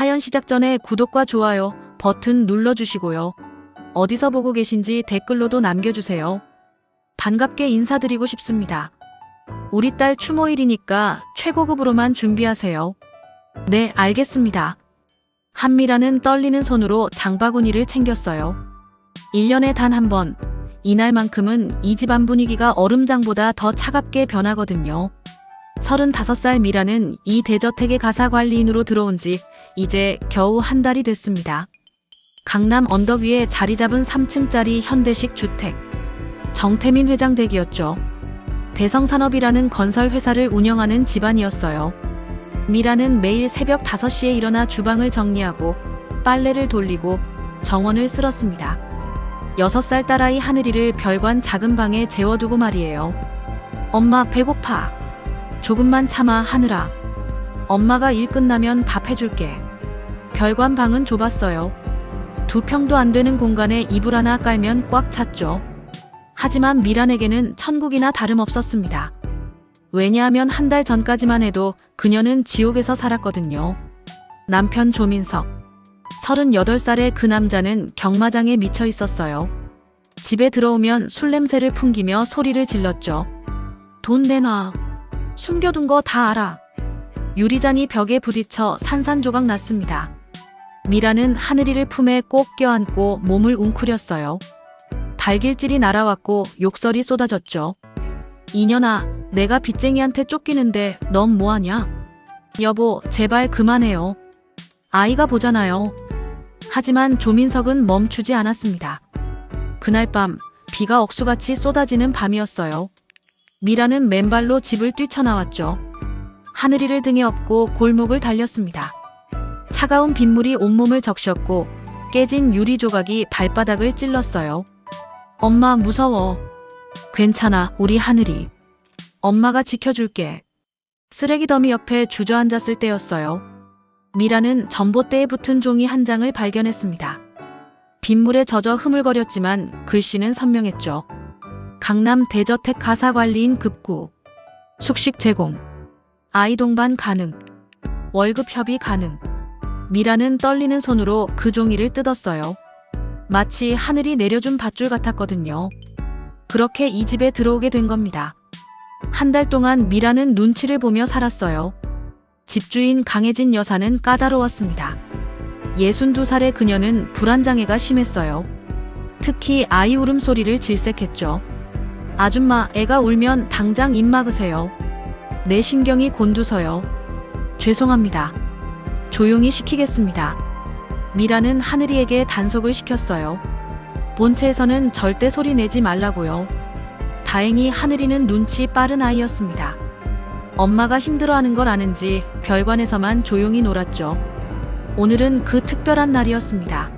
사연 시작 전에 구독과 좋아요 버튼 눌러주시고요. 어디서 보고 계신지 댓글로도 남겨주세요. 반갑게 인사드리고 싶습니다. 우리 딸 추모일이니까 최고급으로만 준비하세요. 네, 알겠습니다. 한미라는 떨리는 손으로 장바구니를 챙겼어요. 1년에 단 한 번, 이날만큼은 이 집안 분위기가 얼음장보다 더 차갑게 변하거든요. 35살 미라는 이 대저택의 가사관리인으로 들어온 지 이제 겨우 한 달이 됐습니다. 강남 언덕 위에 자리 잡은 3층짜리 현대식 주택. 정태민 회장 댁이었죠. 대성산업이라는 건설 회사를 운영하는 집안이었어요. 미라는 매일 새벽 5시에 일어나 주방을 정리하고 빨래를 돌리고 정원을 쓸었습니다. 6살 딸아이 하늘이를 별관 작은 방에 재워두고 말이에요. 엄마 배고파. 조금만 참아 하늘아. 엄마가 일 끝나면 밥 해줄게. 별관 방은 좁았어요. 2평도 안 되는 공간에 이불 하나 깔면 꽉 찼죠. 하지만 미란에게는 천국이나 다름없었습니다. 왜냐하면 한 달 전까지만 해도 그녀는 지옥에서 살았거든요. 남편 조민석. 38살의 그 남자는 경마장에 미쳐 있었어요. 집에 들어오면 술 냄새를 풍기며 소리를 질렀죠. 돈 내놔. 숨겨둔 거 다 알아. 유리잔이 벽에 부딪혀 산산조각 났습니다. 미라는 하늘이를 품에 꼭 껴안고 몸을 웅크렸어요. 발길질이 날아왔고 욕설이 쏟아졌죠. 이년아, 내가 빚쟁이한테 쫓기는데 넌 뭐하냐? 여보, 제발 그만해요. 아이가 보잖아요. 하지만 조민석은 멈추지 않았습니다. 그날 밤 비가 억수같이 쏟아지는 밤이었어요. 미라는 맨발로 집을 뛰쳐나왔죠. 하늘이를 등에 업고 골목을 달렸습니다. 차가운 빗물이 온몸을 적셨고 깨진 유리 조각이 발바닥을 찔렀어요. 엄마 무서워. 괜찮아, 우리 하늘이. 엄마가 지켜줄게. 쓰레기 더미 옆에 주저앉았을 때였어요. 미라는 전봇대에 붙은 종이 한 장을 발견했습니다. 빗물에 젖어 흐물거렸지만 글씨는 선명했죠. 강남 대저택 가사관리인 급구. 숙식 제공. 아이 동반 가능. 월급 협의 가능. 미라는 떨리는 손으로 그 종이를 뜯었어요. 마치 하늘이 내려준 밧줄 같았거든요. 그렇게 이 집에 들어오게 된 겁니다. 한 달 동안 미라는 눈치를 보며 살았어요. 집주인 강혜진 여사는 까다로웠습니다. 62살의 그녀는 불안장애가 심했어요. 특히 아이 울음소리를 질색했죠. 아줌마, 애가 울면 당장 입 막으세요. 내 신경이 곤두서요. 죄송합니다. 조용히 시키겠습니다. 미라는 하늘이에게 단속을 시켰어요. 본체에서는 절대 소리 내지 말라고요. 다행히 하늘이는 눈치 빠른 아이였습니다. 엄마가 힘들어하는 걸 아는지 별관에서만 조용히 놀았죠. 오늘은 그 특별한 날이었습니다.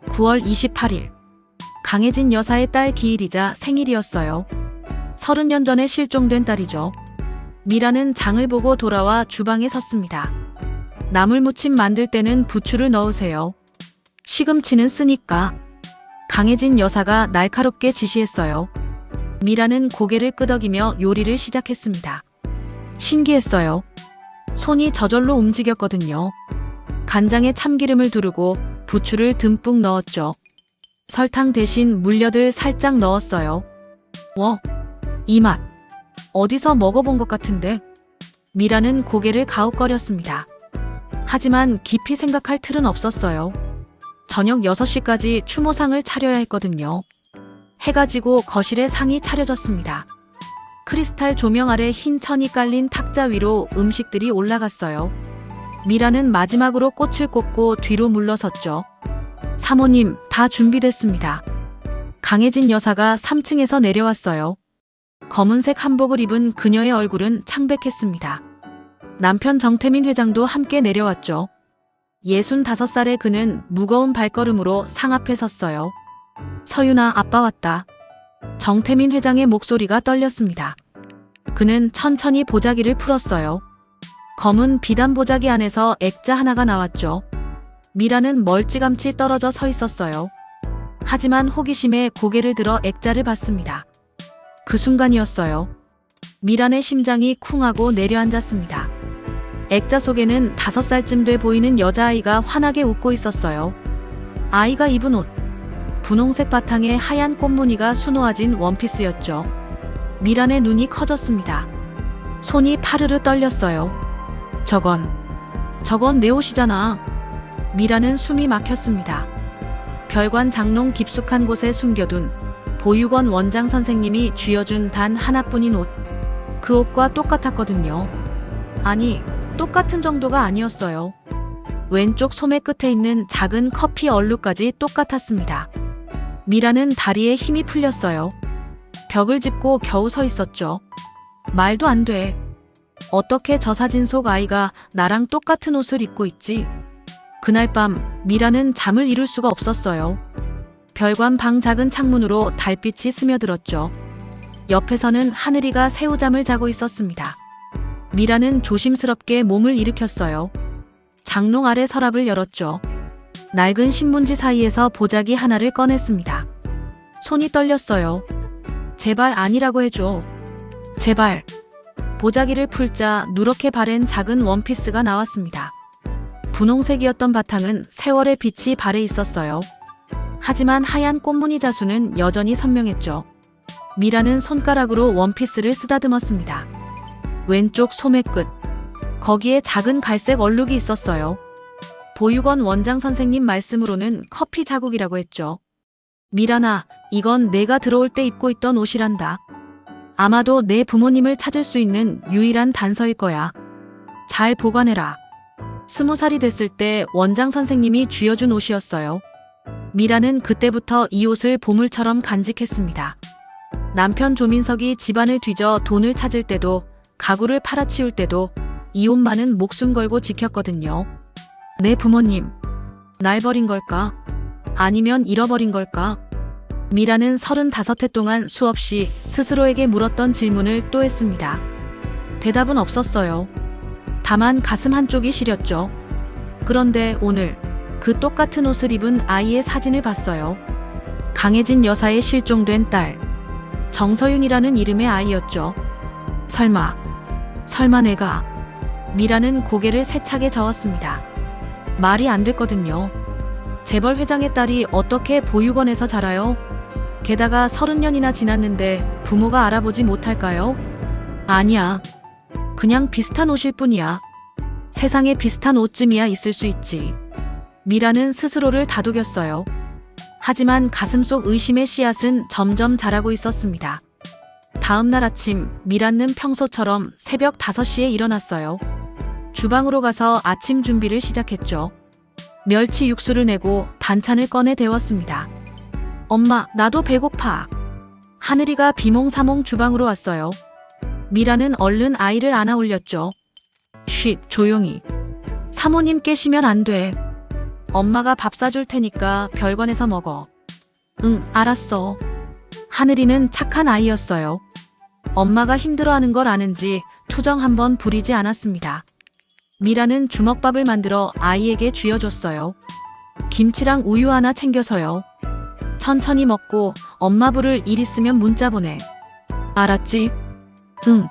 9월 28일. 강혜진 여사의 딸 기일이자 생일이었어요. 30년 전에 실종된 딸이죠. 미라는 장을 보고 돌아와 주방에 섰습니다. 나물무침 만들 때는 부추를 넣으세요. 시금치는 쓰니까. 강혜진 여사가 날카롭게 지시했어요. 미라는 고개를 끄덕이며 요리를 시작했습니다. 신기했어요. 손이 저절로 움직였거든요. 간장에 참기름을 두르고 부추를 듬뿍 넣었죠. 설탕 대신 물엿을 살짝 넣었어요. 이 맛. 어디서 먹어본 것 같은데? 미라는 고개를 가웃거렸습니다. 하지만 깊이 생각할 틀은 없었어요. 저녁 6시까지 추모상을 차려야 했거든요. 해가 지고 거실에 상이 차려졌습니다. 크리스탈 조명 아래 흰 천이 깔린 탁자 위로 음식들이 올라갔어요. 미라는 마지막으로 꽃을 꽂고 뒤로 물러섰죠. 사모님, 다 준비됐습니다. 강혜진 여사가 3층에서 내려왔어요. 검은색 한복을 입은 그녀의 얼굴은 창백했습니다. 남편 정태민 회장도 함께 내려왔죠. 65살의 그는 무거운 발걸음으로 상 앞에 섰어요. 서윤아, 아빠 왔다. 정태민 회장의 목소리가 떨렸습니다. 그는 천천히 보자기를 풀었어요. 검은 비단 보자기 안에서 액자 하나가 나왔죠. 미라는 멀찌감치 떨어져 서 있었어요. 하지만 호기심에 고개를 들어 액자를 봤습니다. 그 순간이었어요. 미란의 심장이 쿵 하고 내려앉았습니다. 액자 속에는 5살쯤 돼 보이는 여자아이가 환하게 웃고 있었어요. 아이가 입은 옷, 분홍색 바탕에 하얀 꽃무늬가 수놓아진 원피스였죠. 미란의 눈이 커졌습니다. 손이 파르르 떨렸어요. 저건 내 옷이잖아. 미란은 숨이 막혔습니다. 별관 장롱 깊숙한 곳에 숨겨둔 보육원 원장 선생님이 쥐어준 단 하나뿐인 옷. 그 옷과 똑같았거든요. 아니, 똑같은 정도가 아니었어요. 왼쪽 소매 끝에 있는 작은 커피 얼룩까지 똑같았습니다. 미란은 다리에 힘이 풀렸어요. 벽을 짚고 겨우 서 있었죠. 말도 안 돼. 어떻게 저 사진 속 아이가 나랑 똑같은 옷을 입고 있지? 그날 밤 미란은 잠을 이룰 수가 없었어요. 별관 방 작은 창문으로 달빛이 스며들었죠. 옆에서는 하늘이가 새우잠을 자고 있었습니다. 미란은 조심스럽게 몸을 일으켰어요. 장롱 아래 서랍을 열었죠. 낡은 신문지 사이에서 보자기 하나를 꺼냈습니다. 손이 떨렸어요. 제발 아니라고 해줘. 제발. 보자기를 풀자 누렇게 바랜 작은 원피스가 나왔습니다. 분홍색이었던 바탕은 세월의 빛이 발해 있었어요. 하지만 하얀 꽃무늬 자수는 여전히 선명했죠. 미라는 손가락으로 원피스를 쓰다듬었습니다. 왼쪽 소매 끝. 거기에 작은 갈색 얼룩이 있었어요. 보육원 원장 선생님 말씀으로는 커피 자국이라고 했죠. 미란아, 이건 내가 들어올 때 입고 있던 옷이란다. 아마도 내 부모님을 찾을 수 있는 유일한 단서일 거야. 잘 보관해라. 20살이 됐을 때 원장 선생님이 쥐어준 옷이었어요. 미라는 그때부터 이 옷을 보물처럼 간직했습니다. 남편 조민석이 집안을 뒤져 돈을 찾을 때도 가구를 팔아치울 때도 이 옷만은 목숨 걸고 지켰거든요. 내 부모님, 날 버린 걸까? 아니면 잃어버린 걸까? 미라는 35해 동안 수없이 스스로에게 물었던 질문을 또 했습니다. 대답은 없었어요. 다만 가슴 한쪽이 시렸죠. 그런데 오늘 그 똑같은 옷을 입은 아이의 사진을 봤어요. 강혜진 여사의 실종된 딸, 정서윤이라는 이름의 아이였죠. 설마 내가... 미라는 고개를 세차게 저었습니다. 말이 안 됐거든요. 재벌 회장의 딸이 어떻게 보육원에서 자라요? 게다가 30년이나 지났는데 부모가 알아보지 못할까요? 아니야. 그냥 비슷한 옷일 뿐이야. 세상에 비슷한 옷쯤이야 있을 수 있지. 미라는 스스로를 다독였어요. 하지만 가슴속 의심의 씨앗은 점점 자라고 있었습니다. 다음 날 아침 미란는 평소처럼 새벽 5시에 일어났어요. 주방으로 가서 아침 준비를 시작했죠. 멸치 육수를 내고 반찬을 꺼내 데웠습니다. 엄마, 나도 배고파. 하늘이가 비몽사몽 주방으로 왔어요. 미라는 얼른 아이를 안아 올렸죠. 쉿, 조용히. 사모님 깨시면 안 돼. 엄마가 밥 사줄 테니까 별관에서 먹어. 응, 알았어. 하늘이는 착한 아이였어요. 엄마가 힘들어하는 걸 아는지 투정 한번 부리지 않았습니다. 미라는 주먹밥을 만들어 아이에게 쥐어줬어요. 김치랑 우유 하나 챙겨서요. 천천히 먹고 엄마 부를 일 있으면 문자 보내. 알았지? 응.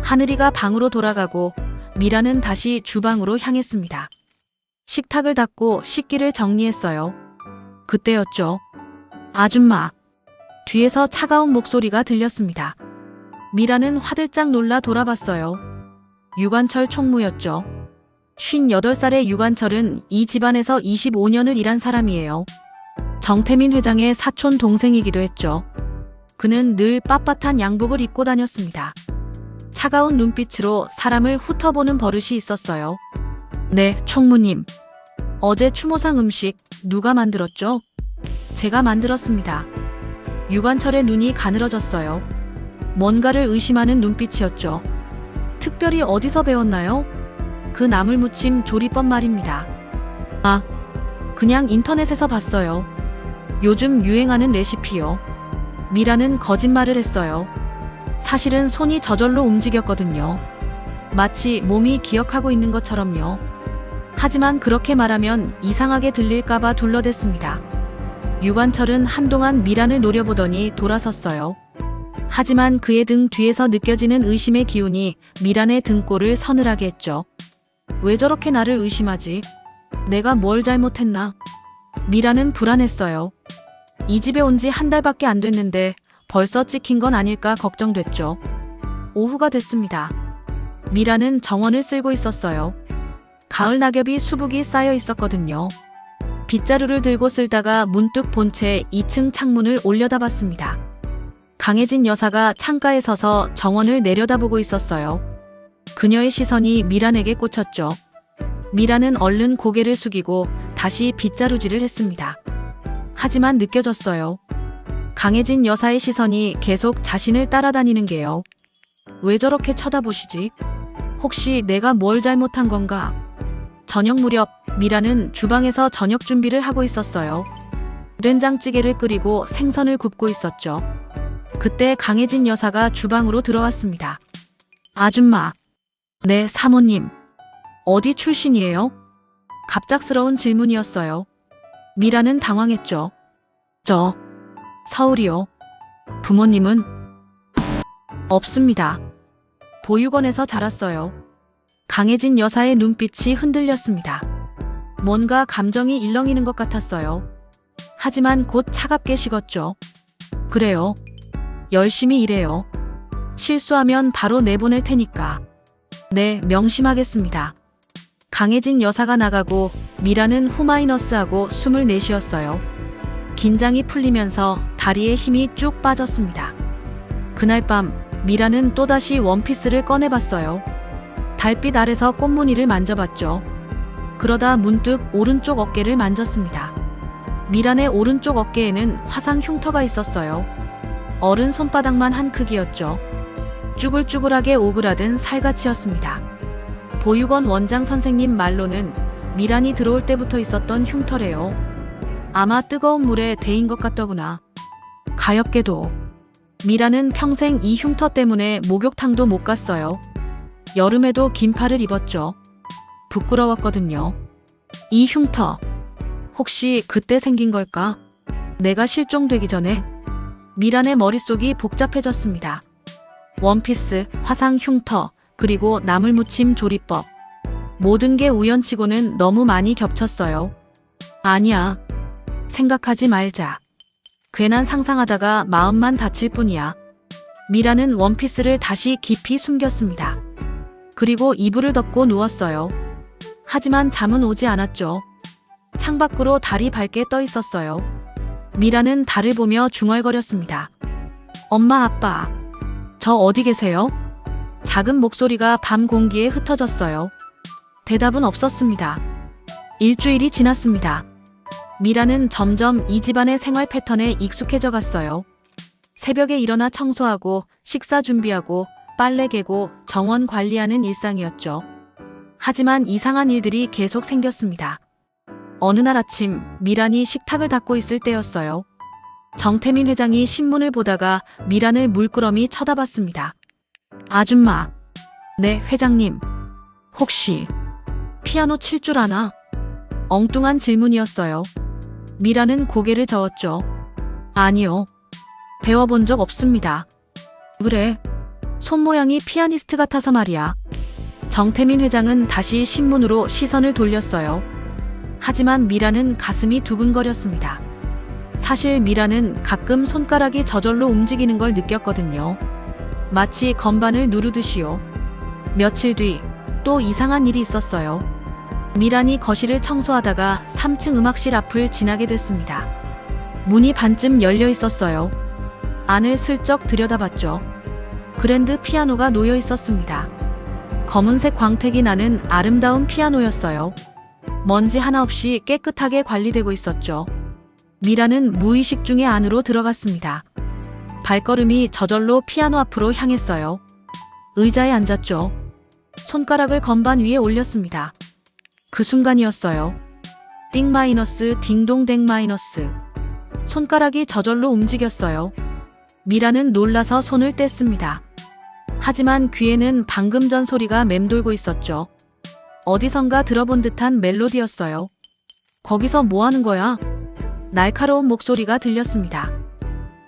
하늘이가 방으로 돌아가고 미라는 다시 주방으로 향했습니다. 식탁을 닦고 식기를 정리했어요. 그때였죠. 아줌마. 뒤에서 차가운 목소리가 들렸습니다. 미라는 화들짝 놀라 돌아봤어요. 유관철 총무였죠. 58살의 유관철은 이 집안에서 25년을 일한 사람이에요. 정태민 회장의 사촌 동생이기도 했죠. 그는 늘 빳빳한 양복을 입고 다녔습니다. 차가운 눈빛으로 사람을 훑어보는 버릇이 있었어요. 네, 총무님. 어제 추모상 음식 누가 만들었죠? 제가 만들었습니다. 유관철의 눈이 가늘어졌어요. 뭔가를 의심하는 눈빛이었죠. 특별히 어디서 배웠나요? 그 나물무침 조리법 말입니다. 아, 그냥 인터넷에서 봤어요. 요즘 유행하는 레시피요. 미라는 거짓말을 했어요. 사실은 손이 저절로 움직였거든요. 마치 몸이 기억하고 있는 것처럼요. 하지만 그렇게 말하면 이상하게 들릴까봐 둘러댔습니다. 유관철은 한동안 미란을 노려보더니 돌아섰어요. 하지만 그의 등 뒤에서 느껴지는 의심의 기운이 미란의 등골을 서늘하게 했죠. 왜 저렇게 나를 의심하지? 내가 뭘 잘못했나? 미라는 불안했어요. 이 집에 온 지 한 달밖에 안 됐는데 벌써 찍힌 건 아닐까 걱정됐죠. 오후가 됐습니다. 미라는 정원을 쓸고 있었어요. 가을 낙엽이 수북이 쌓여 있었거든요. 빗자루를 들고 쓸다가 문득 본 채 2층 창문을 올려다봤습니다. 강혜진 여사가 창가에 서서 정원을 내려다보고 있었어요. 그녀의 시선이 미란에게 꽂혔죠. 미란은 얼른 고개를 숙이고 다시 빗자루질을 했습니다. 하지만 느껴졌어요. 강혜진 여사의 시선이 계속 자신을 따라다니는 게요. 왜 저렇게 쳐다보시지? 혹시 내가 뭘 잘못한 건가? 저녁 무렵 미라는 주방에서 저녁 준비를 하고 있었어요. 된장찌개를 끓이고 생선을 굽고 있었죠. 그때 강혜진 여사가 주방으로 들어왔습니다. 아줌마. 네, 사모님. 어디 출신이에요? 갑작스러운 질문이었어요. 미라는 당황했죠. 저, 서울이요. 부모님은? 없습니다. 보육원에서 자랐어요. 강혜진 여사의 눈빛이 흔들렸습니다. 뭔가 감정이 일렁이는 것 같았어요. 하지만 곧 차갑게 식었죠. 그래요. 열심히 일해요. 실수하면 바로 내보낼 테니까. 네, 명심하겠습니다. 강혜진 여사가 나가고 미라는 후마이너스하고 숨을 내쉬었어요. 긴장이 풀리면서 다리에 힘이 쭉 빠졌습니다. 그날 밤 미라는 또다시 원피스를 꺼내봤어요. 달빛 아래서 꽃무늬를 만져봤죠. 그러다 문득 오른쪽 어깨를 만졌습니다. 미란의 오른쪽 어깨에는 화상 흉터가 있었어요. 어른 손바닥만 한 크기였죠. 쭈글쭈글하게 오그라든 살갗이었습니다. 보육원 원장 선생님 말로는 미란이 들어올 때부터 있었던 흉터래요. 아마 뜨거운 물에 데인 것 같더구나. 가엾게도 미란은 평생 이 흉터 때문에 목욕탕도 못 갔어요. 여름에도 긴팔을 입었죠. 부끄러웠거든요. 이 흉터, 혹시 그때 생긴 걸까? 내가 실종되기 전에? 미란의 머릿속이 복잡해졌습니다. 원피스, 화상 흉터, 그리고 나물무침 조리법. 모든 게 우연치고는 너무 많이 겹쳤어요. 아니야. 생각하지 말자. 괜한 상상하다가 마음만 다칠 뿐이야. 미라는 원피스를 다시 깊이 숨겼습니다. 그리고 이불을 덮고 누웠어요. 하지만 잠은 오지 않았죠. 창밖으로 달이 밝게 떠 있었어요. 미라는 달을 보며 중얼거렸습니다. 엄마, 아빠, 저 어디 계세요? 작은 목소리가 밤 공기에 흩어졌어요. 대답은 없었습니다. 일주일이 지났습니다. 미라는 점점 이 집안의 생활 패턴에 익숙해져 갔어요. 새벽에 일어나 청소하고 식사 준비하고 빨래 개고 정원 관리하는 일상이었죠. 하지만 이상한 일들이 계속 생겼습니다. 어느 날 아침 미란이 식탁을 닦고 있을 때였어요. 정태민 회장이 신문을 보다가 미란을 물끄러미 쳐다봤습니다. 아줌마. 네, 회장님. 혹시 피아노 칠 줄 아나? 엉뚱한 질문이었어요. 미라는 고개를 저었죠. 아니요. 배워본 적 없습니다. 그래. 손 모양이 피아니스트 같아서 말이야. 정태민 회장은 다시 신문으로 시선을 돌렸어요. 하지만 미라는 가슴이 두근거렸습니다. 사실 미라는 가끔 손가락이 저절로 움직이는 걸 느꼈거든요. 마치 건반을 누르듯이요. 며칠 뒤 또 이상한 일이 있었어요. 미란이 거실을 청소하다가 3층 음악실 앞을 지나게 됐습니다. 문이 반쯤 열려 있었어요. 안을 슬쩍 들여다봤죠. 그랜드 피아노가 놓여 있었습니다. 검은색 광택이 나는 아름다운 피아노였어요. 먼지 하나 없이 깨끗하게 관리되고 있었죠. 미라는 무의식 중에 안으로 들어갔습니다. 발걸음이 저절로 피아노 앞으로 향했어요. 의자에 앉았죠. 손가락을 건반 위에 올렸습니다. 그 순간이었어요. 띵 마이너스 딩동 댕 마이너스. 손가락이 저절로 움직였어요. 미라는 놀라서 손을 뗐습니다. 하지만 귀에는 방금 전 소리가 맴돌고 있었죠. 어디선가 들어본 듯한 멜로디였어요. 거기서 뭐 하는 거야? 날카로운 목소리가 들렸습니다.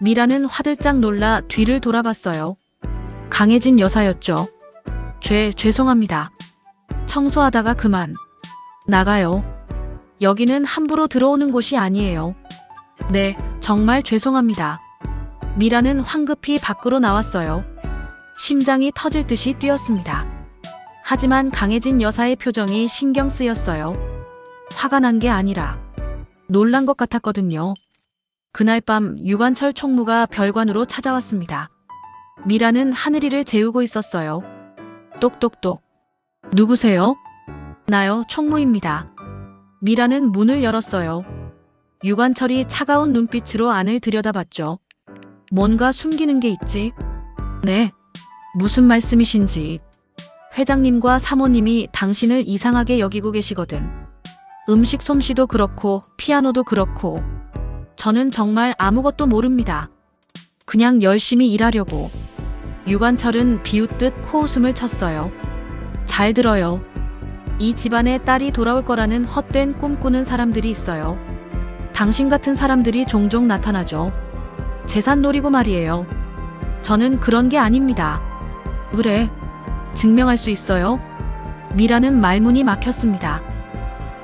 미라는 화들짝 놀라 뒤를 돌아봤어요. 강혜진 여사였죠. 죄송합니다. 청소하다가 그만. 나가요. 여기는 함부로 들어오는 곳이 아니에요. 네, 정말 죄송합니다. 미라는 황급히 밖으로 나왔어요. 심장이 터질 듯이 뛰었습니다. 하지만 강혜진 여사의 표정이 신경 쓰였어요. 화가 난 게 아니라 놀란 것 같았거든요. 그날 밤 유관철 총무가 별관으로 찾아왔습니다. 미라는 하늘이를 재우고 있었어요. 똑똑똑. 누구세요? 나요, 총무입니다. 미라는 문을 열었어요. 유관철이 차가운 눈빛으로 안을 들여다봤죠. 뭔가 숨기는 게 있지? 네. 무슨 말씀이신지. 회장님과 사모님이 당신을 이상하게 여기고 계시거든. 음식 솜씨도 그렇고 피아노도 그렇고. 저는 정말 아무것도 모릅니다. 그냥 열심히 일하려고. 유관철은 비웃듯 코웃음을 쳤어요. 잘 들어요. 이 집안에 딸이 돌아올 거라는 헛된 꿈 꾸는 사람들이 있어요. 당신 같은 사람들이 종종 나타나죠. 재산 노리고 말이에요. 저는 그런 게 아닙니다. 그래, 증명할 수 있어요? 미라는 말문이 막혔습니다.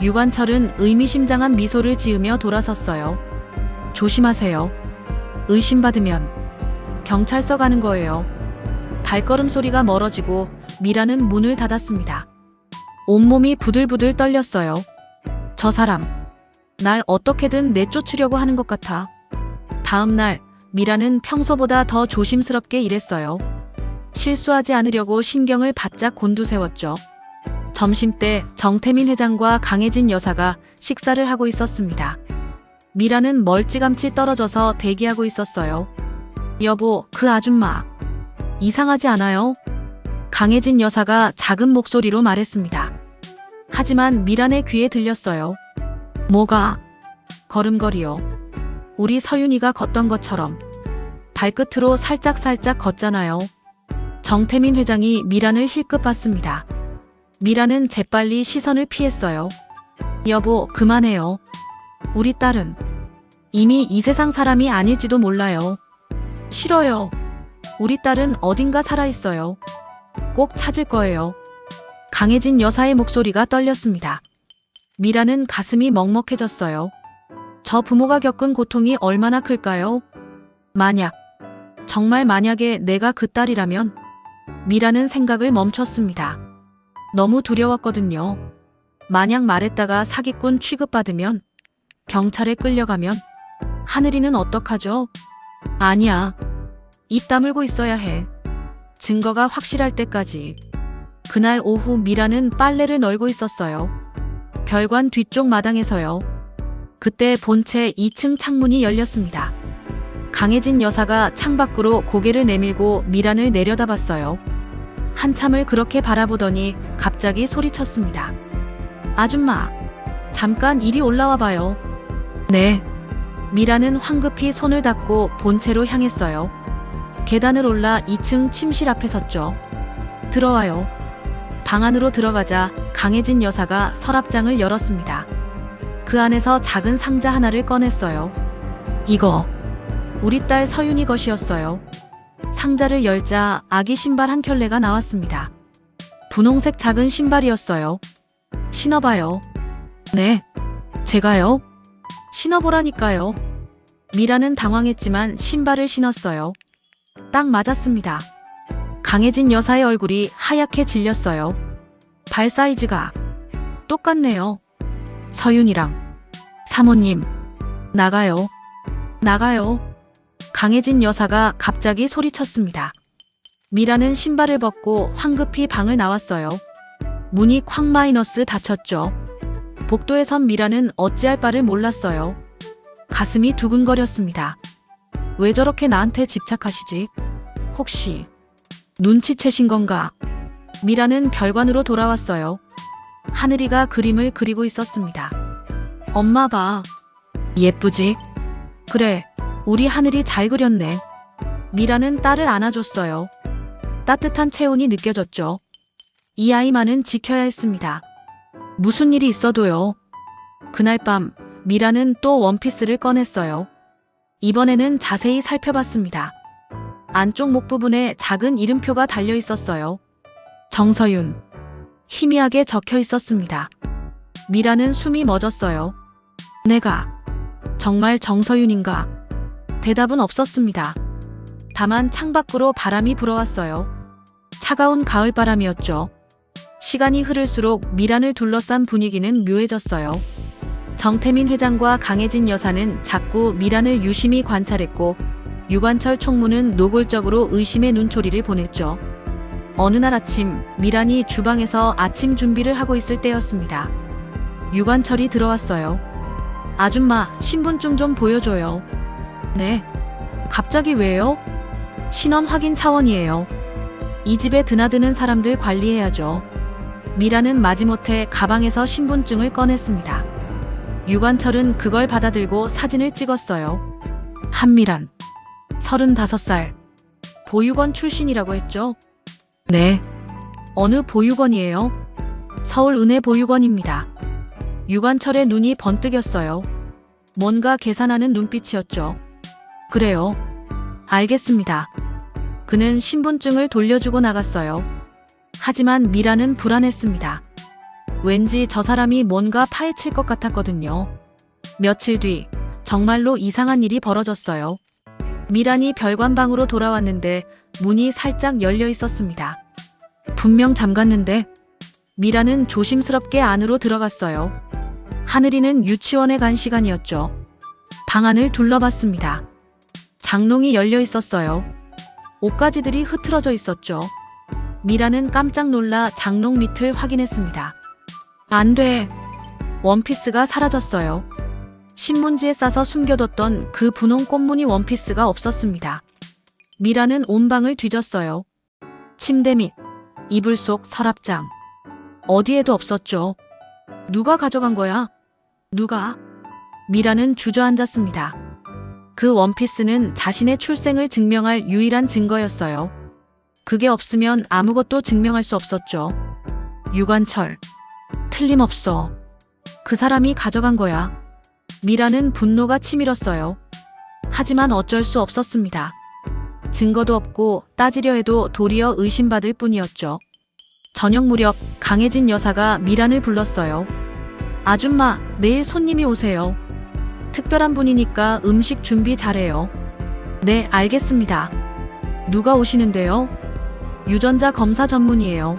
유관철은 의미심장한 미소를 지으며 돌아섰어요. 조심하세요. 의심받으면 경찰서 가는 거예요. 발걸음 소리가 멀어지고 미라는 문을 닫았습니다. 온몸이 부들부들 떨렸어요. 저 사람, 날 어떻게든 내쫓으려고 하는 것 같아. 다음 날 미라는 평소보다 더 조심스럽게 일했어요. 실수하지 않으려고 신경을 바짝 곤두세웠죠. 점심때 정태민 회장과 강혜진 여사가 식사를 하고 있었습니다. 미라는 멀찌감치 떨어져서 대기하고 있었어요. 여보, 그 아줌마 이상하지 않아요? 강혜진 여사가 작은 목소리로 말했습니다. 하지만 미란의 귀에 들렸어요. 뭐가? 걸음걸이요. 우리 서윤이가 걷던 것처럼. 발끝으로 살짝살짝 걷잖아요. 정태민 회장이 미란을 힐끗 봤습니다. 미란은 재빨리 시선을 피했어요. 여보, 그만해요. 우리 딸은 이미 이 세상 사람이 아닐지도 몰라요. 싫어요. 우리 딸은 어딘가 살아있어요. 꼭 찾을 거예요. 강혜진 여사의 목소리가 떨렸습니다. 미라는 가슴이 먹먹해졌어요. 저 부모가 겪은 고통이 얼마나 클까요? 정말 만약에 내가 그 딸이라면? 미라는 생각을 멈췄습니다. 너무 두려웠거든요. 만약 말했다가 사기꾼 취급받으면, 경찰에 끌려가면, 하늘이는 어떡하죠? 아니야. 입 다물고 있어야 해. 증거가 확실할 때까지. 그날 오후 미라는 빨래를 널고 있었어요. 별관 뒤쪽 마당에서요. 그때 본체 2층 창문이 열렸습니다. 강혜진 여사가 창밖으로 고개를 내밀고 미란을 내려다봤어요. 한참을 그렇게 바라보더니 갑자기 소리쳤습니다. 아줌마, 잠깐 이리 올라와 봐요. 네. 미라는 황급히 손을 닫고 본체로 향했어요. 계단을 올라 2층 침실 앞에 섰죠. 들어와요. 방 안으로 들어가자 강혜진 여사가 서랍장을 열었습니다. 그 안에서 작은 상자 하나를 꺼냈어요. 이거 우리 딸 서윤이 것이었어요. 상자를 열자 아기 신발 한 켤레가 나왔습니다. 분홍색 작은 신발이었어요. 신어봐요. 네, 제가요? 신어보라니까요. 미라는 당황했지만 신발을 신었어요. 딱 맞았습니다. 강혜진 여사의 얼굴이 하얗게 질렸어요. 발 사이즈가 똑같네요. 서윤이랑. 사모님, 나가요. 나가요. 강혜진 여사가 갑자기 소리쳤습니다. 미라는 신발을 벗고 황급히 방을 나왔어요. 문이 쾅 마이너스 닫혔죠. 복도에 선 미라는 어찌할 바를 몰랐어요. 가슴이 두근거렸습니다. 왜 저렇게 나한테 집착하시지? 혹시 눈치채신 건가? 미라는 별관으로 돌아왔어요. 하늘이가 그림을 그리고 있었습니다. 엄마 봐. 예쁘지? 그래, 우리 하늘이 잘 그렸네. 미라는 딸을 안아줬어요. 따뜻한 체온이 느껴졌죠. 이 아이만은 지켜야 했습니다. 무슨 일이 있어도요. 그날 밤 미라는 또 원피스를 꺼냈어요. 이번에는 자세히 살펴봤습니다. 안쪽 목 부분에 작은 이름표가 달려 있었어요. 정서윤. 희미하게 적혀 있었습니다. 미라는 숨이 멎었어요. 내가 정말 정서윤인가? 대답은 없었습니다. 다만 창밖으로 바람이 불어왔어요. 차가운 가을바람이었죠. 시간이 흐를수록 미란을 둘러싼 분위기는 묘해졌어요. 정태민 회장과 강혜진 여사는 자꾸 미란을 유심히 관찰했고 유관철 총무는 노골적으로 의심의 눈초리를 보냈죠. 어느 날 아침 미란이 주방에서 아침 준비를 하고 있을 때였습니다. 유관철이 들어왔어요. 아줌마, 신분증 좀 보여줘요. 네. 갑자기 왜요? 신원 확인 차원이에요. 이 집에 드나드는 사람들 관리해야죠. 미라는 마지못해 가방에서 신분증을 꺼냈습니다. 유관철은 그걸 받아들고 사진을 찍었어요. 한미란, 35살. 보육원 출신이라고 했죠? 네. 어느 보육원이에요? 서울은혜보육원입니다. 유관철의 눈이 번뜩였어요. 뭔가 계산하는 눈빛이었죠. 그래요. 알겠습니다. 그는 신분증을 돌려주고 나갔어요. 하지만 미라는 불안했습니다. 왠지 저 사람이 뭔가 파헤칠 것 같았거든요. 며칠 뒤 정말로 이상한 일이 벌어졌어요. 미란이 별관방으로 돌아왔는데 문이 살짝 열려 있었습니다. 분명 잠갔는데. 미란은 조심스럽게 안으로 들어갔어요. 하늘이는 유치원에 간 시간이었죠. 방 안을 둘러봤습니다. 장롱이 열려 있었어요. 옷가지들이 흐트러져 있었죠. 미라는 깜짝 놀라 장롱 밑을 확인했습니다. 안 돼. 원피스가 사라졌어요. 신문지에 싸서 숨겨뒀던 그 분홍 꽃무늬 원피스가 없었습니다. 미라는 온 방을 뒤졌어요. 침대 밑, 이불 속, 서랍장. 어디에도 없었죠. 누가 가져간 거야? 누가? 미라는 주저앉았습니다. 그 원피스는 자신의 출생을 증명할 유일한 증거였어요. 그게 없으면 아무것도 증명할 수 없었죠. 유관철. 틀림없어. 그 사람이 가져간 거야. 미라는 분노가 치밀었어요. 하지만 어쩔 수 없었습니다. 증거도 없고 따지려 해도 도리어 의심받을 뿐이었죠. 저녁 무렵 강혜진 여사가 미란을 불렀어요. 아줌마, 내일 손님이 오세요. 특별한 분이니까 음식 준비 잘해요. 네, 알겠습니다. 누가 오시는데요? 유전자 검사 전문이에요.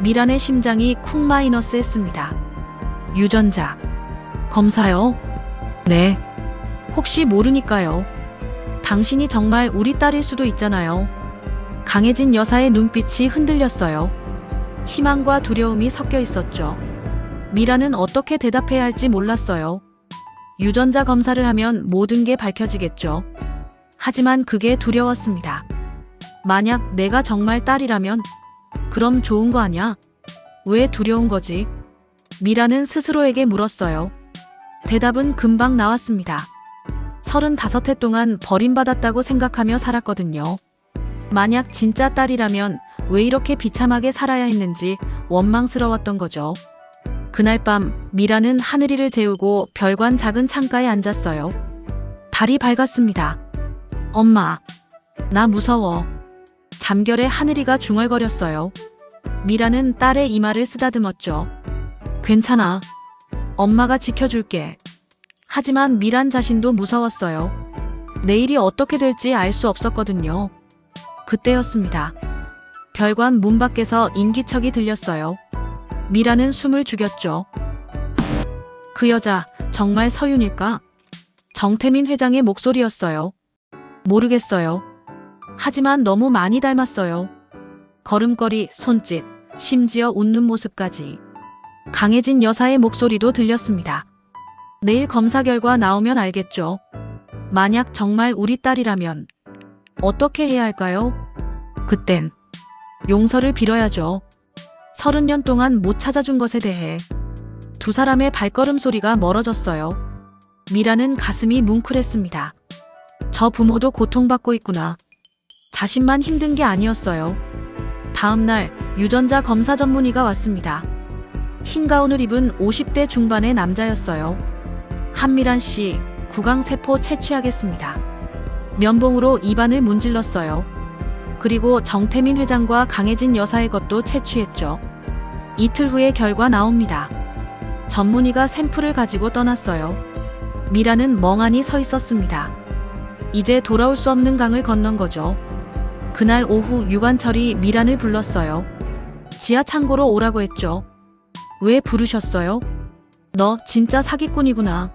미란의 심장이 쿵 마이너스했습니다. 유전자 검사요? 네. 혹시 모르니까요. 당신이 정말 우리 딸일 수도 있잖아요. 강혜진 여사의 눈빛이 흔들렸어요. 희망과 두려움이 섞여 있었죠. 미라는 어떻게 대답해야 할지 몰랐어요. 유전자 검사를 하면 모든 게 밝혀지겠죠. 하지만 그게 두려웠습니다. 만약 내가 정말 딸이라면 그럼 좋은 거 아냐? 왜 두려운 거지? 미라는 스스로에게 물었어요. 대답은 금방 나왔습니다. 35해 동안 버림받았다고 생각하며 살았거든요. 만약 진짜 딸이라면 왜 이렇게 비참하게 살아야 했는지 원망스러웠던 거죠. 그날 밤 미라는 하늘이를 재우고 별관 작은 창가에 앉았어요. 달이 밝았습니다. 엄마, 나 무서워. 잠결에 하늘이가 중얼거렸어요. 미라는 딸의 이마를 쓰다듬었죠. 괜찮아. 엄마가 지켜줄게. 하지만 미란 자신도 무서웠어요. 내일이 어떻게 될지 알 수 없었거든요. 그때였습니다. 별관 문 밖에서 인기척이 들렸어요. 미라는 숨을 죽였죠. 그 여자 정말 서윤일까? 정태민 회장의 목소리였어요. 모르겠어요. 하지만 너무 많이 닮았어요. 걸음걸이, 손짓, 심지어 웃는 모습까지. 강혜진 여사의 목소리도 들렸습니다. 내일 검사 결과 나오면 알겠죠. 만약 정말 우리 딸이라면 어떻게 해야 할까요? 그땐 용서를 빌어야죠. 30년 동안 못 찾아준 것에 대해. 두 사람의 발걸음 소리가 멀어졌어요. 미라는 가슴이 뭉클했습니다. 저 부모도 고통받고 있구나. 자신만 힘든 게 아니었어요. 다음 날 유전자 검사 전문의가 왔습니다. 흰 가운을 입은 50대 중반의 남자였어요. 한미란 씨, 구강세포 채취하겠습니다. 면봉으로 입안을 문질렀어요. 그리고 정태민 회장과 강혜진 여사의 것도 채취했죠. 이틀 후에 결과 나옵니다. 전문의가 샘플을 가지고 떠났어요. 미라는 멍하니 서 있었습니다. 이제 돌아올 수 없는 강을 건넌 거죠. 그날 오후 유관철이 미란을 불렀어요. 지하 창고로 오라고 했죠. 왜 부르셨어요? 너 진짜 사기꾼이구나.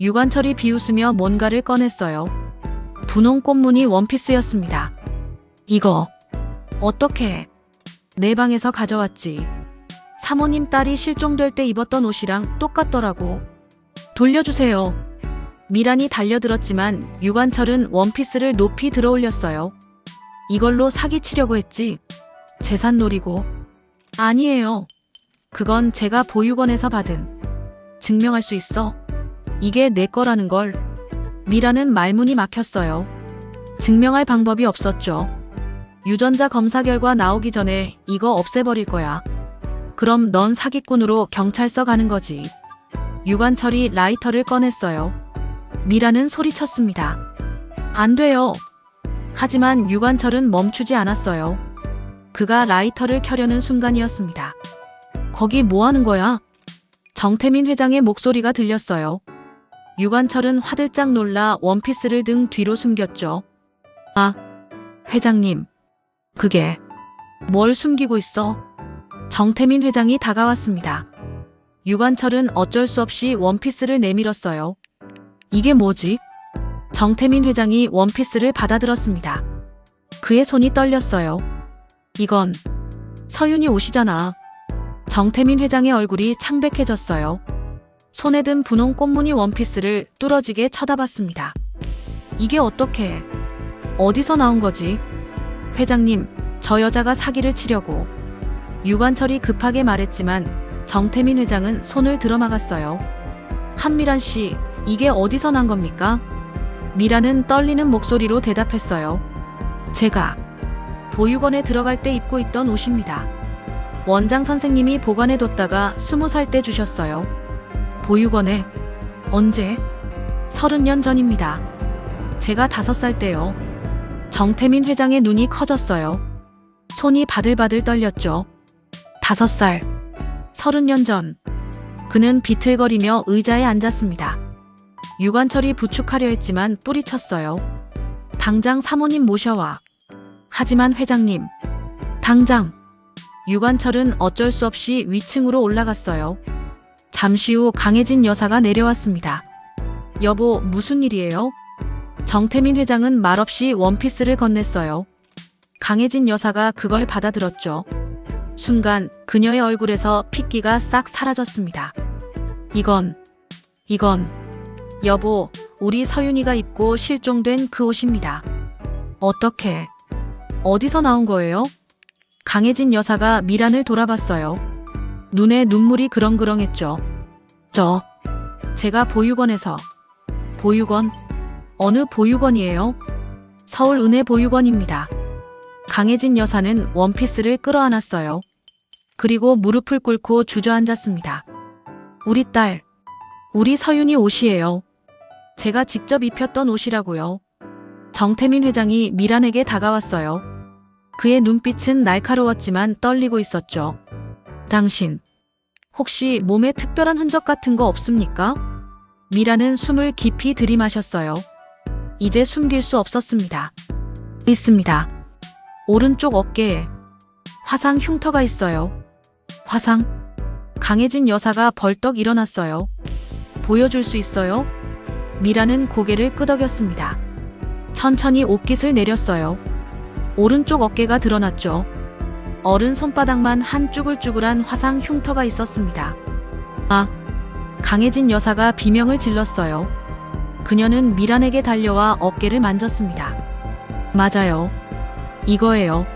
유관철이 비웃으며 뭔가를 꺼냈어요. 분홍 꽃무늬 원피스였습니다. 이거 어떻게? 내 방에서 가져왔지. 사모님 딸이 실종될 때 입었던 옷이랑 똑같더라고. 돌려주세요. 미란이 달려들었지만 유관철은 원피스를 높이 들어올렸어요. 이걸로 사기치려고 했지. 재산 노리고. 아니에요. 그건 제가 보육원에서 받은. 증명할 수 있어. 이게 내 거라는 걸. 미라는 말문이 막혔어요. 증명할 방법이 없었죠. 유전자 검사 결과 나오기 전에 이거 없애버릴 거야. 그럼 넌 사기꾼으로 경찰서 가는 거지. 유관철이 라이터를 꺼냈어요. 미라는 소리쳤습니다. 안 돼요. 하지만 유관철은 멈추지 않았어요. 그가 라이터를 켜려는 순간이었습니다. 거기 뭐 하는 거야? 정태민 회장의 목소리가 들렸어요. 유관철은 화들짝 놀라 원피스를 등 뒤로 숨겼죠. 아, 회장님. 그게 뭘 숨기고 있어? 정태민 회장이 다가왔습니다. 유관철은 어쩔 수 없이 원피스를 내밀었어요. 이게 뭐지? 정태민 회장이 원피스를 받아들었습니다. 그의 손이 떨렸어요. 이건 서윤이 옷이잖아. 정태민 회장의 얼굴이 창백해졌어요. 손에 든 분홍 꽃무늬 원피스를 뚫어지게 쳐다봤습니다. 이게 어떻게? 어디서 나온 거지? 회장님, 저 여자가 사기를 치려고. 유관철이 급하게 말했지만 정태민 회장은 손을 들어막았어요. 한미란 씨, 이게 어디서 난 겁니까? 미라는 떨리는 목소리로 대답했어요. 제가 보육원에 들어갈 때 입고 있던 옷입니다. 원장 선생님이 보관해뒀다가 20살 때 주셨어요. 보육원에? 언제? 30년 전입니다. 제가 5살 때요. 정태민 회장의 눈이 커졌어요. 손이 바들바들 떨렸죠. 5살. 30년 전. 그는 비틀거리며 의자에 앉았습니다. 유관철이 부축하려 했지만 뿌리쳤어요. 당장 사모님 모셔와. 하지만 회장님. 당장. 유관철은 어쩔 수 없이 위층으로 올라갔어요. 잠시 후 강혜진 여사가 내려왔습니다. 여보, 무슨 일이에요? 정태민 회장은 말없이 원피스를 건넸어요. 강혜진 여사가 그걸 받아들었죠. 순간 그녀의 얼굴에서 핏기가 싹 사라졌습니다. 이건 여보, 우리 서윤이가 입고 실종된 그 옷입니다. 어떻게? 어디서 나온 거예요? 강혜진 여사가 미란을 돌아봤어요. 눈에 눈물이 그렁그렁했죠. 제가 보육원에서. 보육원? 어느 보육원이에요? 서울 은혜보육원입니다. 강혜진 여사는 원피스를 끌어안았어요. 그리고 무릎을 꿇고 주저앉았습니다. 우리 딸, 우리 서윤이 옷이에요. 제가 직접 입혔던 옷이라고요. 정태민 회장이 미란에게 다가왔어요. 그의 눈빛은 날카로웠지만 떨리고 있었죠. 당신, 혹시 몸에 특별한 흔적 같은 거 없습니까? 미란은 숨을 깊이 들이마셨어요. 이제 숨길 수 없었습니다. 있습니다. 오른쪽 어깨에 화상 흉터가 있어요. 화상? 강혜진 여사가 벌떡 일어났어요. 보여줄 수 있어요? 미라는 고개를 끄덕였습니다. 천천히 옷깃을 내렸어요. 오른쪽 어깨가 드러났죠. 어른 손바닥만 한 쭈글쭈글한 화상 흉터가 있었습니다. 아, 강혜진 여사가 비명을 질렀어요. 그녀는 미란에게 달려와 어깨를 만졌습니다. 맞아요. 이거예요.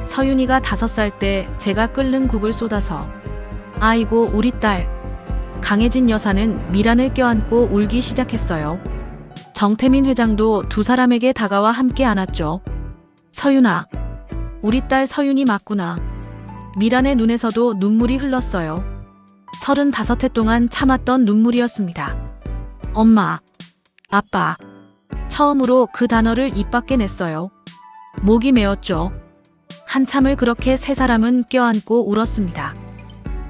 서윤이가 5살 때 제가 끓는 국을 쏟아서. 아이고, 우리 딸. 강혜진 여사는 미란을 껴안고 울기 시작했어요. 정태민 회장도 두 사람에게 다가와 함께 안았죠. 서윤아. 우리 딸 서윤이 맞구나. 미란의 눈에서도 눈물이 흘렀어요. 35해 동안 참았던 눈물이었습니다. 엄마. 아빠. 처음으로 그 단어를 입 밖에 냈어요. 목이 메었죠. 한참을 그렇게 세 사람은 껴안고 울었습니다.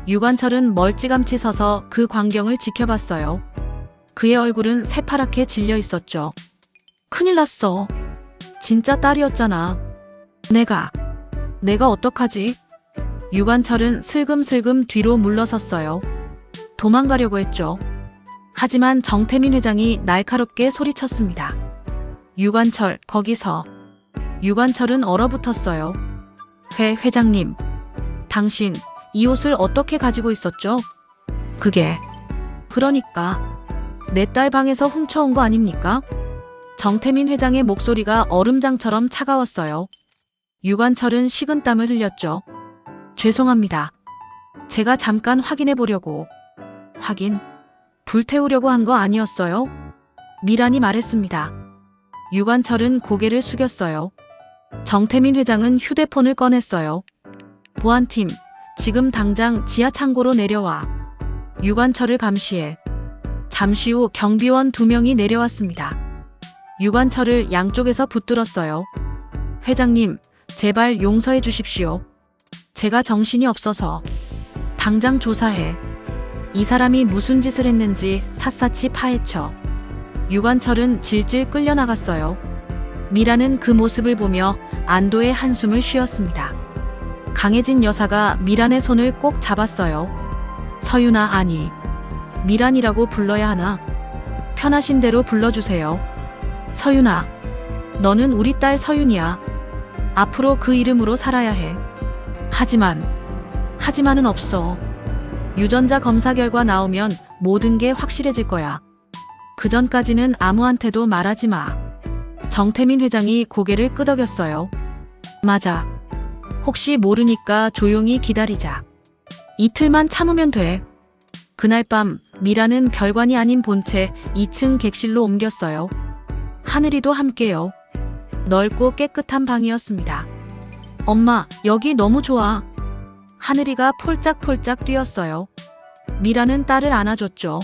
유관철은 멀찌감치 서서 그 광경을 지켜봤어요. 그의 얼굴은 새파랗게 질려 있었죠. 큰일 났어. 진짜 딸이었잖아. 내가 어떡하지? 유관철은 슬금슬금 뒤로 물러섰어요. 도망가려고 했죠. 하지만 정태민 회장이 날카롭게 소리쳤습니다. 유관철, 거기서. 유관철은 얼어붙었어요. 회장님, 당신 이 옷을 어떻게 가지고 있었죠? 그러니까 내 딸 방에서 훔쳐온 거 아닙니까? 정태민 회장의 목소리가 얼음장처럼 차가웠어요. 유관철은 식은땀을 흘렸죠. 죄송합니다. 제가 잠깐 확인해 보려고. 확인? 불태우려고 한 거 아니었어요? 미란이 말했습니다. 유관철은 고개를 숙였어요. 정태민 회장은 휴대폰을 꺼냈어요. 보안팀, 지금 당장 지하 창고로 내려와. 유관철을 감시해. 잠시 후 경비원 2명이 내려왔습니다. 유관철을 양쪽에서 붙들었어요. 회장님, 제발 용서해 주십시오. 제가 정신이 없어서. 당장 조사해. 이 사람이 무슨 짓을 했는지 샅샅이 파헤쳐. 유관철은 질질 끌려나갔어요. 미라는 그 모습을 보며 안도의 한숨을 쉬었습니다. 강혜진 여사가 미란의 손을 꼭 잡았어요. 서윤아, 아니, 미란이라고 불러야 하나? 편하신 대로 불러주세요. 서윤아, 너는 우리 딸 서윤이야. 앞으로 그 이름으로 살아야 해. 하지만은 없어. 유전자 검사 결과 나오면 모든 게 확실해질 거야. 그 전까지는 아무한테도 말하지 마. 정태민 회장이 고개를 끄덕였어요. 맞아. 혹시 모르니까 조용히 기다리자. 이틀만 참으면 돼. 그날 밤 미라는 별관이 아닌 본체 2층 객실로 옮겼어요. 하늘이도 함께요. 넓고 깨끗한 방이었습니다. 엄마, 여기 너무 좋아. 하늘이가 폴짝폴짝 뛰었어요. 미라는 딸을 안아줬죠.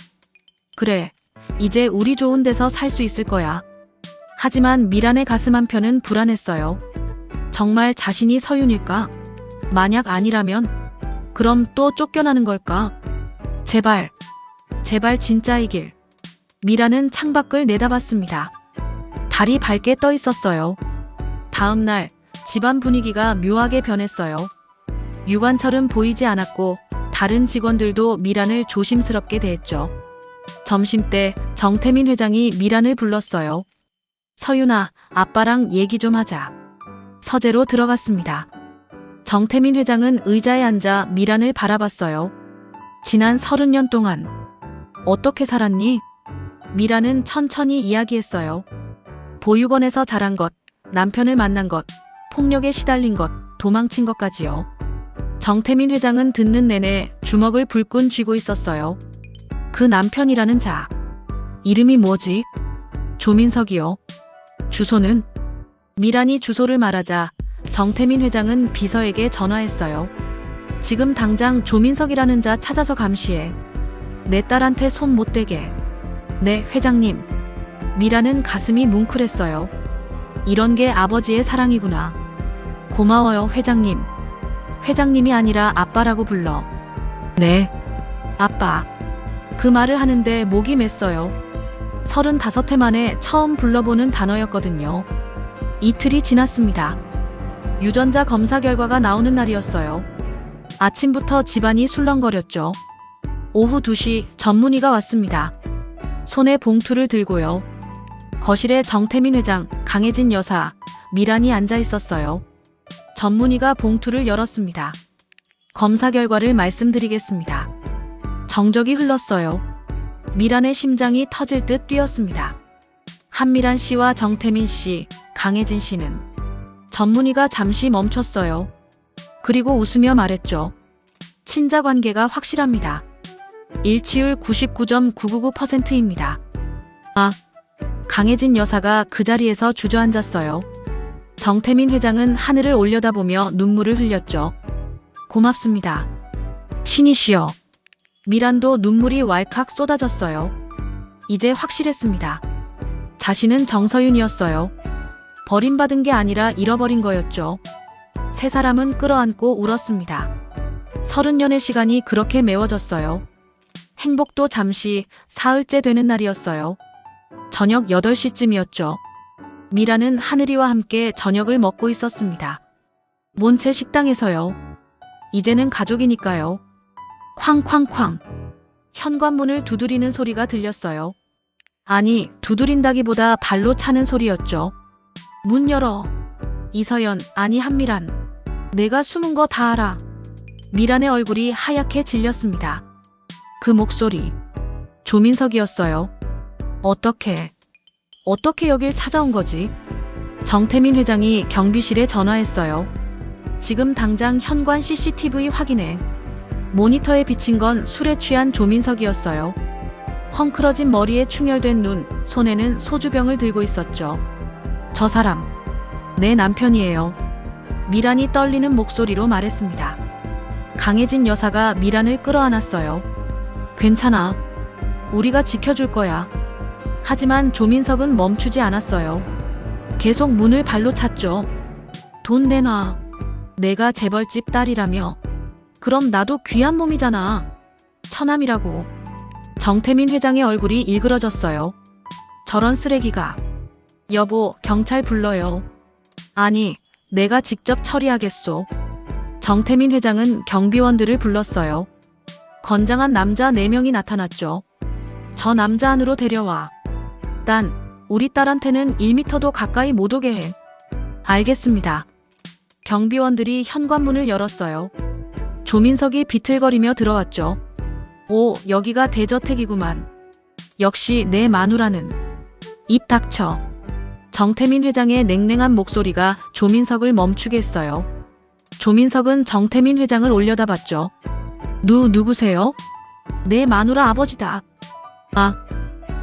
그래, 이제 우리 좋은 데서 살 수 있을 거야. 하지만 미란의 가슴 한편은 불안했어요. 정말 자신이 서윤일까? 만약 아니라면? 그럼 또 쫓겨나는 걸까? 제발 진짜이길. 미라는 창밖을 내다봤습니다. 달이 밝게 떠 있었어요. 다음 날 집안 분위기가 묘하게 변했어요. 유관철은 보이지 않았고 다른 직원들도 미란을 조심스럽게 대했죠. 점심때 정태민 회장이 미란을 불렀어요. 서윤아, 아빠랑 얘기 좀 하자. 서재로 들어갔습니다. 정태민 회장은 의자에 앉아 미란을 바라봤어요. 지난 30년 동안 어떻게 살았니? 미란은 천천히 이야기했어요. 보육원에서 자란 것, 남편을 만난 것, 폭력에 시달린 것, 도망친 것까지요. 정태민 회장은 듣는 내내 주먹을 불끈 쥐고 있었어요. 그 남편이라는 자, 이름이 뭐지? 조민석이요. 주소는? 미란이 주소를 말하자 정태민 회장은 비서에게 전화했어요. 지금 당장 조민석이라는 자 찾아서 감시해. 내 딸한테 손 못 대게. 네, 회장님. 미라는 가슴이 뭉클했어요. 이런 게 아버지의 사랑이구나. 고마워요, 회장님. 회장님이 아니라 아빠라고 불러. 네, 아빠. 그 말을 하는데 목이 맸어요. 35회 만에 처음 불러보는 단어였거든요. 이틀이 지났습니다. 유전자 검사 결과가 나오는 날이었어요. 아침부터 집안이 술렁거렸죠. 오후 2시 전문의가 왔습니다. 손에 봉투를 들고요. 거실에 정태민 회장, 강혜진 여사, 미란이 앉아 있었어요. 전문의가 봉투를 열었습니다. 검사 결과를 말씀드리겠습니다. 정적이 흘렀어요. 미란의 심장이 터질 듯 뛰었습니다. 한미란 씨와 정태민 씨, 강혜진 씨는. 전문의가 잠시 멈췄어요. 그리고 웃으며 말했죠. 친자 관계가 확실합니다. 일치율 99.999%입니다. 아, 강혜진 여사가 그 자리에서 주저앉았어요. 정태민 회장은 하늘을 올려다보며 눈물을 흘렸죠. 고맙습니다. 신이시여. 미란도 눈물이 왈칵 쏟아졌어요. 이제 확실했습니다. 자신은 정서윤이었어요. 버림받은 게 아니라 잃어버린 거였죠. 세 사람은 끌어안고 울었습니다. 30년의 시간이 그렇게 메워졌어요. 행복도 잠시 사흘째 되는 날이었어요. 저녁 8시쯤이었죠. 미라는 하늘이와 함께 저녁을 먹고 있었습니다. 몬채 식당에서요. 이제는 가족이니까요. 쾅쾅쾅. 현관문을 두드리는 소리가 들렸어요. 아니, 두드린다기보다 발로 차는 소리였죠. 문 열어. 이서연, 아니 한미란. 내가 숨은 거 다 알아. 미란의 얼굴이 하얗게 질렸습니다. 그 목소리. 조민석이었어요. 어떻게 여길 찾아온 거지? 정태민 회장이 경비실에 전화했어요. 지금 당장 현관 CCTV 확인해. 모니터에 비친 건 술에 취한 조민석이었어요. 헝클어진 머리에 충혈된 눈, 손에는 소주병을 들고 있었죠. 저 사람, 내 남편이에요. 미란이 떨리는 목소리로 말했습니다. 강혜진 여사가 미란을 끌어안았어요. 괜찮아. 우리가 지켜줄 거야. 하지만 조민석은 멈추지 않았어요. 계속 문을 발로 찼죠. 돈 내놔. 내가 재벌집 딸이라며. 그럼 나도 귀한 몸이잖아. 처남이라고. 정태민 회장의 얼굴이 일그러졌어요. 저런 쓰레기가. 여보, 경찰 불러요. 아니, 내가 직접 처리하겠소. 정태민 회장은 경비원들을 불렀어요. 건장한 남자 4명이 나타났죠. 저 남자 안으로 데려와. 난 우리 딸한테는 1미터도 가까이 못 오게 해. 알겠습니다. 경비원들이 현관문을 열었어요. 조민석이 비틀거리며 들어왔죠. 오, 여기가 대저택이구만. 역시 내 마누라는. 입 닥쳐. 정태민 회장의 냉랭한 목소리가 조민석을 멈추게 했어요. 조민석은 정태민 회장을 올려다봤죠. 누구세요? 내 마누라 아버지다. 아,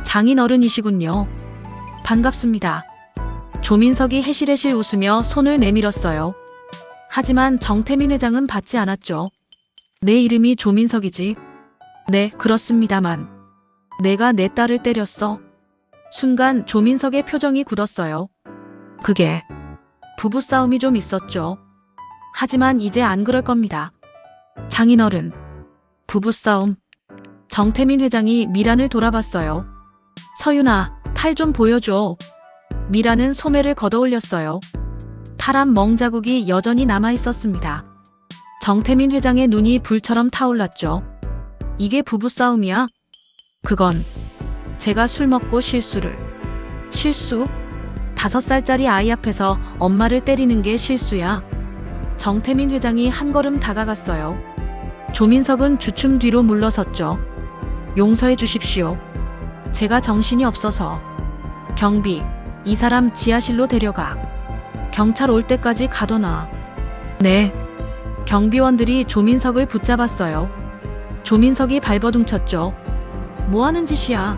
장인어른이시군요. 반갑습니다. 조민석이 해실해실 웃으며 손을 내밀었어요. 하지만 정태민 회장은 받지 않았죠. 내 이름이 조민석이지. 네, 그렇습니다만. 내가 내 딸을 때렸어. 순간 조민석의 표정이 굳었어요. 그게 부부싸움이 좀 있었죠. 하지만 이제 안 그럴 겁니다. 장인어른. 부부싸움. 정태민 회장이 미란을 돌아봤어요. 서윤아, 팔 좀 보여줘. 미란은 소매를 걷어올렸어요. 파란 멍자국이 여전히 남아있었습니다. 정태민 회장의 눈이 불처럼 타올랐죠. 이게 부부싸움이야? 그건 제가 술 먹고 실수를. 실수? 5살짜리 아이 앞에서 엄마를 때리는 게 실수야. 정태민 회장이 한 걸음 다가갔어요. 조민석은 주춤 뒤로 물러섰죠. 용서해 주십시오. 제가 정신이 없어서. 경비, 이 사람 지하실로 데려가. 경찰 올 때까지 가둬놔. 네. 경비원들이 조민석을 붙잡았어요. 조민석이 발버둥쳤죠. 뭐하는 짓이야.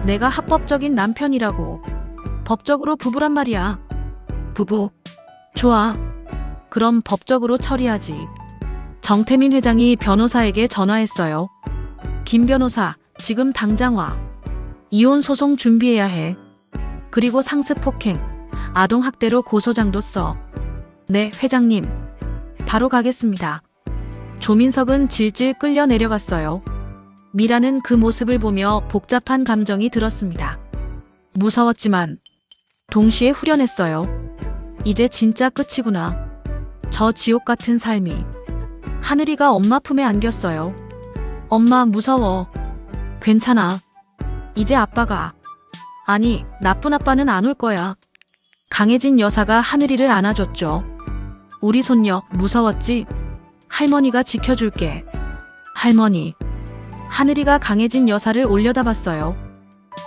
내가 합법적인 남편이라고. 법적으로 부부란 말이야. 부부. 좋아. 그럼 법적으로 처리하지. 정태민 회장이 변호사에게 전화했어요. 김 변호사, 지금 당장 와. 이혼 소송 준비해야 해. 그리고 상습폭행, 아동학대로 고소장도 써. 네, 회장님. 바로 가겠습니다. 조민석은 질질 끌려 내려갔어요. 미라는 그 모습을 보며 복잡한 감정이 들었습니다. 무서웠지만 동시에 후련했어요. 이제 진짜 끝이구나. 저 지옥 같은 삶이. 하늘이가 엄마 품에 안겼어요. 엄마 무서워. 괜찮아. 이제 아빠가. 아니, 나쁜 아빠는 안 올 거야. 강혜진 여사가 하늘이를 안아줬죠. 우리 손녀 무서웠지? 할머니가 지켜줄게. 할머니. 하늘이가 강혜진 여사를 올려다봤어요.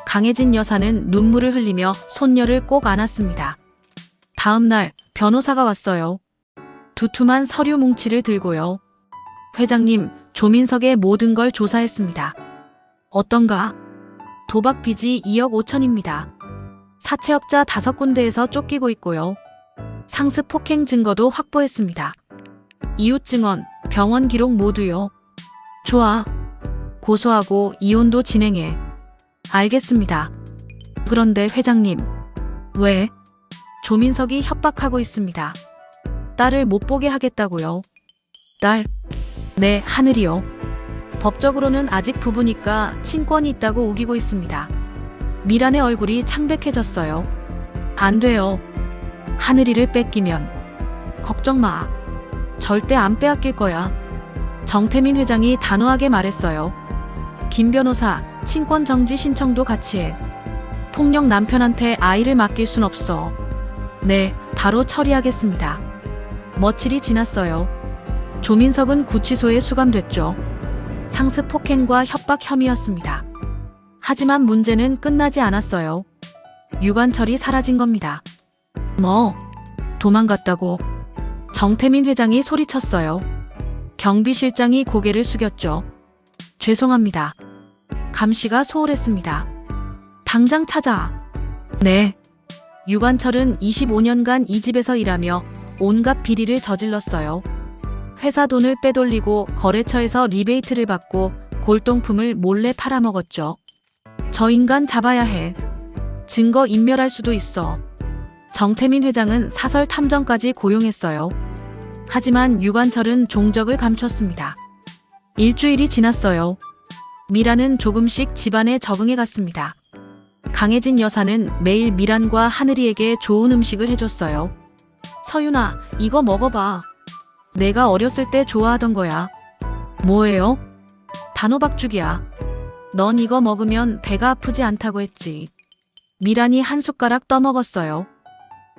강혜진 여사는 눈물을 흘리며 손녀를 꼭 안았습니다. 다음 날 변호사가 왔어요. 두툼한 서류 뭉치를 들고요. 회장님, 조민석의 모든 걸 조사했습니다. 어떤가? 도박 빚이 2억 5천입니다. 사채업자 5군데에서 쫓기고 있고요. 상습 폭행 증거도 확보했습니다. 이웃 증언, 병원 기록 모두요. 좋아. 고소하고 이혼도 진행해. 알겠습니다. 그런데 회장님. 왜? 조민석이 협박하고 있습니다. 딸을 못 보게 하겠다고요. 딸. 네, 하늘이요. 법적으로는 아직 부부니까 친권이 있다고 우기고 있습니다. 미란의 얼굴이 창백해졌어요. 안 돼요. 하늘이를 뺏기면. 걱정 마. 절대 안 빼앗길 거야. 정태민 회장이 단호하게 말했어요. 김 변호사, 친권 정지 신청도 같이 해. 폭력 남편한테 아이를 맡길 순 없어. 네, 바로 처리하겠습니다. 며칠이 지났어요. 조민석은 구치소에 수감됐죠. 상습 폭행과 협박 혐의였습니다. 하지만 문제는 끝나지 않았어요. 유관철이 사라진 겁니다. 뭐? 도망갔다고? 정태민 회장이 소리쳤어요. 경비실장이 고개를 숙였죠. 죄송합니다. 감시가 소홀했습니다. 당장 찾아. 네. 유관철은 25년간 이 집에서 일하며 온갖 비리를 저질렀어요. 회사 돈을 빼돌리고 거래처에서 리베이트를 받고 골동품을 몰래 팔아먹었죠. 저 인간 잡아야 해. 증거 인멸할 수도 있어. 정태민 회장은 사설 탐정까지 고용했어요. 하지만 유관철은 종적을 감췄습니다. 일주일이 지났어요. 미란은 조금씩 집안에 적응해 갔습니다. 강혜진 여사는 매일 미란과 하늘이에게 좋은 음식을 해줬어요. 서윤아, 이거 먹어봐. 내가 어렸을 때 좋아하던 거야. 뭐예요? 단호박죽이야. 넌 이거 먹으면 배가 아프지 않다고 했지. 미란이 한 숟가락 떠먹었어요.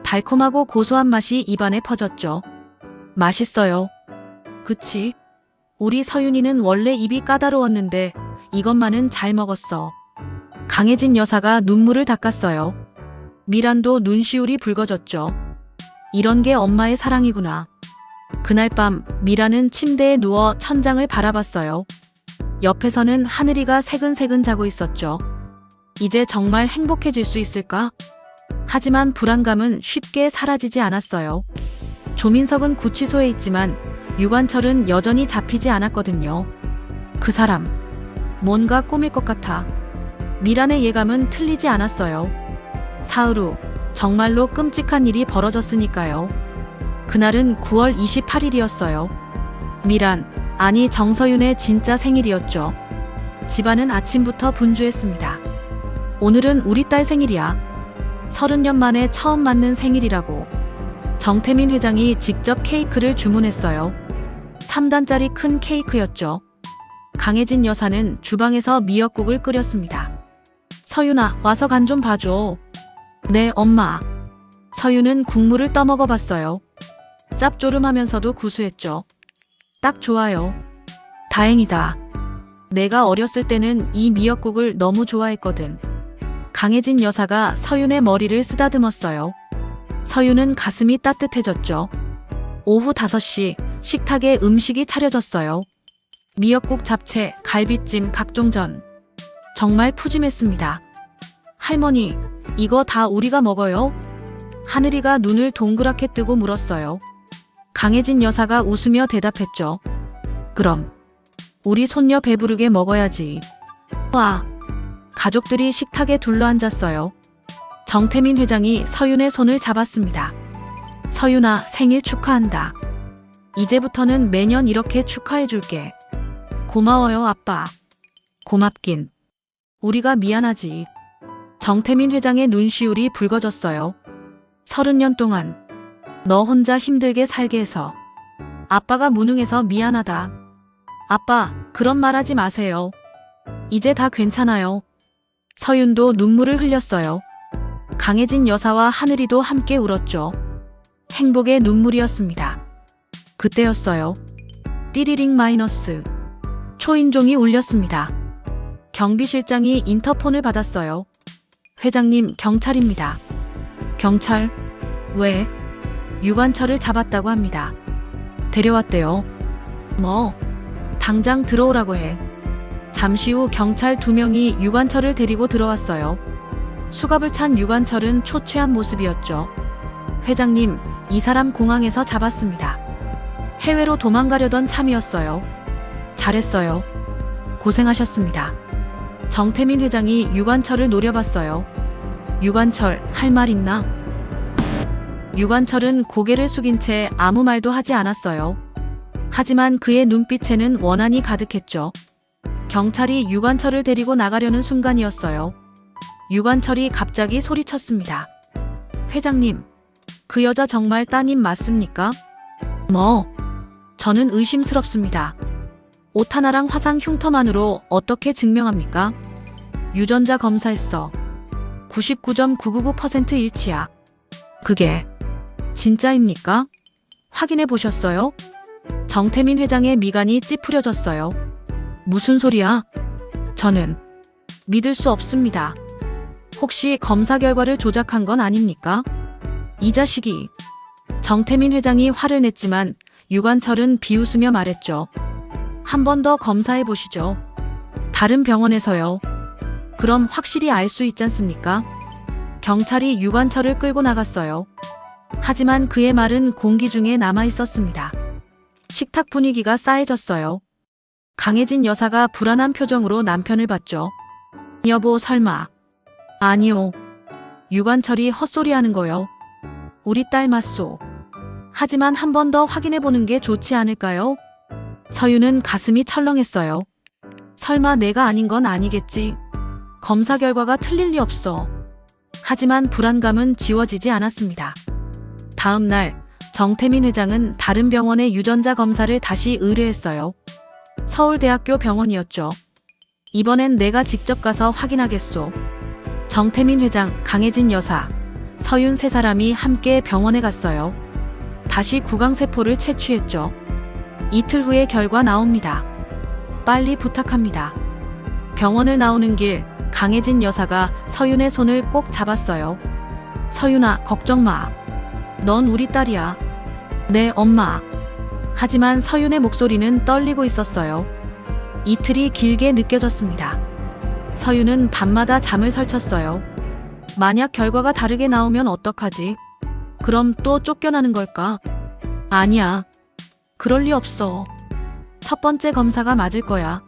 달콤하고 고소한 맛이 입안에 퍼졌죠. 맛있어요. 그치? 우리 서윤이는 원래 입이 까다로웠는데 이것만은 잘 먹었어. 강혜진 여사가 눈물을 닦았어요. 미란도 눈시울이 붉어졌죠. 이런 게 엄마의 사랑이구나. 그날 밤 미란은 침대에 누워 천장을 바라봤어요. 옆에서는 하늘이가 새근새근 자고 있었죠. 이제 정말 행복해질 수 있을까? 하지만 불안감은 쉽게 사라지지 않았어요. 조민석은 구치소에 있지만 유관철은 여전히 잡히지 않았거든요. 그 사람, 뭔가 꿈일 것 같아. 미란의 예감은 틀리지 않았어요. 사흘 후 정말로 끔찍한 일이 벌어졌으니까요. 그날은 9월 28일이었어요. 미란, 아니 정서윤의 진짜 생일이었죠. 집안은 아침부터 분주했습니다. 오늘은 우리 딸 생일이야. 30년 만에 처음 맞는 생일이라고. 정태민 회장이 직접 케이크를 주문했어요. 3단짜리 큰 케이크였죠. 강혜진 여사는 주방에서 미역국을 끓였습니다. 서윤아, 와서 간 좀 봐줘. 네, 엄마. 서윤은 국물을 떠먹어 봤어요. 짭조름하면서도 구수했죠. 딱 좋아요. 다행이다. 내가 어렸을 때는 이 미역국을 너무 좋아했거든. 강혜진 여사가 서윤의 머리를 쓰다듬었어요. 서윤은 가슴이 따뜻해졌죠. 오후 5시 식탁에 음식이 차려졌어요. 미역국, 잡채, 갈비찜, 각종전. 정말 푸짐했습니다. 할머니, 이거 다 우리가 먹어요? 하늘이가 눈을 동그랗게 뜨고 물었어요. 강혜진 여사가 웃으며 대답했죠. 그럼 우리 손녀 배부르게 먹어야지. 와. 가족들이 식탁에 둘러앉았어요. 정태민 회장이 서윤의 손을 잡았습니다. 서윤아, 생일 축하한다. 이제부터는 매년 이렇게 축하해줄게. 고마워요, 아빠. 고맙긴. 우리가 미안하지. 정태민 회장의 눈시울이 붉어졌어요. 30년 동안 너 혼자 힘들게 살게 해서 아빠가 무능해서 미안하다. 아빠, 그런 말 하지 마세요. 이제 다 괜찮아요. 서윤도 눈물을 흘렸어요. 강혜진 여사와 하늘이도 함께 울었죠. 행복의 눈물이었습니다. 그때였어요. 띠리링 마이너스. 초인종이 울렸습니다. 경비실장이 인터폰을 받았어요. 회장님, 경찰입니다. 경찰? 왜? 유관철을 잡았다고 합니다. 데려왔대요. 뭐? 당장 들어오라고 해. 잠시 후 경찰 2명이 유관철을 데리고 들어왔어요. 수갑을 찬 유관철은 초췌한 모습이었죠. 회장님, 이 사람 공항에서 잡았습니다. 해외로 도망가려던 참이었어요. 잘했어요. 고생하셨습니다. 정태민 회장이 유관철을 노려봤어요. 유관철, 할 말 있나? 유관철은 고개를 숙인 채 아무 말도 하지 않았어요. 하지만 그의 눈빛에는 원한이 가득했죠. 경찰이 유관철을 데리고 나가려는 순간이었어요. 유관철이 갑자기 소리쳤습니다. 회장님, 그 여자 정말 따님 맞습니까? 저는 의심스럽습니다. 옷 하나랑 화상 흉터만으로 어떻게 증명합니까? 유전자 검사했어. 99.999% 일치야. 그게 진짜입니까? 확인해 보셨어요? 정태민 회장의 미간이 찌푸려졌어요. 무슨 소리야? 저는 믿을 수 없습니다. 혹시 검사 결과를 조작한 건 아닙니까? 이 자식이. 정태민 회장이 화를 냈지만 유관철은 비웃으며 말했죠. 한 번 더 검사해 보시죠. 다른 병원에서요. 그럼 확실히 알 수 있지 않습니까? 경찰이 유관철을 끌고 나갔어요. 하지만 그의 말은 공기 중에 남아 있었습니다. 식탁 분위기가 싸해졌어요. 강혜진 여사가 불안한 표정으로 남편을 봤죠. 여보, 설마. 아니요. 유관철이 헛소리하는 거요. 우리 딸 맞소. 하지만 한 번 더 확인해 보는 게 좋지 않을까요? 서윤은 가슴이 철렁했어요. 설마 내가 아닌 건 아니겠지. 검사 결과가 틀릴 리 없어. 하지만 불안감은 지워지지 않았습니다. 다음 날 정태민 회장은 다른 병원의 유전자 검사를 다시 의뢰했어요. 서울대학교 병원이었죠. 이번엔 내가 직접 가서 확인하겠소. 정태민 회장, 강혜진 여사, 서윤 세 사람이 함께 병원에 갔어요. 다시 구강세포를 채취했죠. 이틀 후에 결과 나옵니다. 빨리 부탁합니다. 병원을 나오는 길 강혜진 여사가 서윤의 손을 꼭 잡았어요. 서윤아, 걱정 마. 넌 우리 딸이야. 네, 엄마. 하지만 서윤의 목소리는 떨리고 있었어요. 이틀이 길게 느껴졌습니다. 서윤은 밤마다 잠을 설쳤어요. 만약 결과가 다르게 나오면 어떡하지? 그럼 또 쫓겨나는 걸까? 아니야. 그럴 리 없어. 첫 번째 검사가 맞을 거야.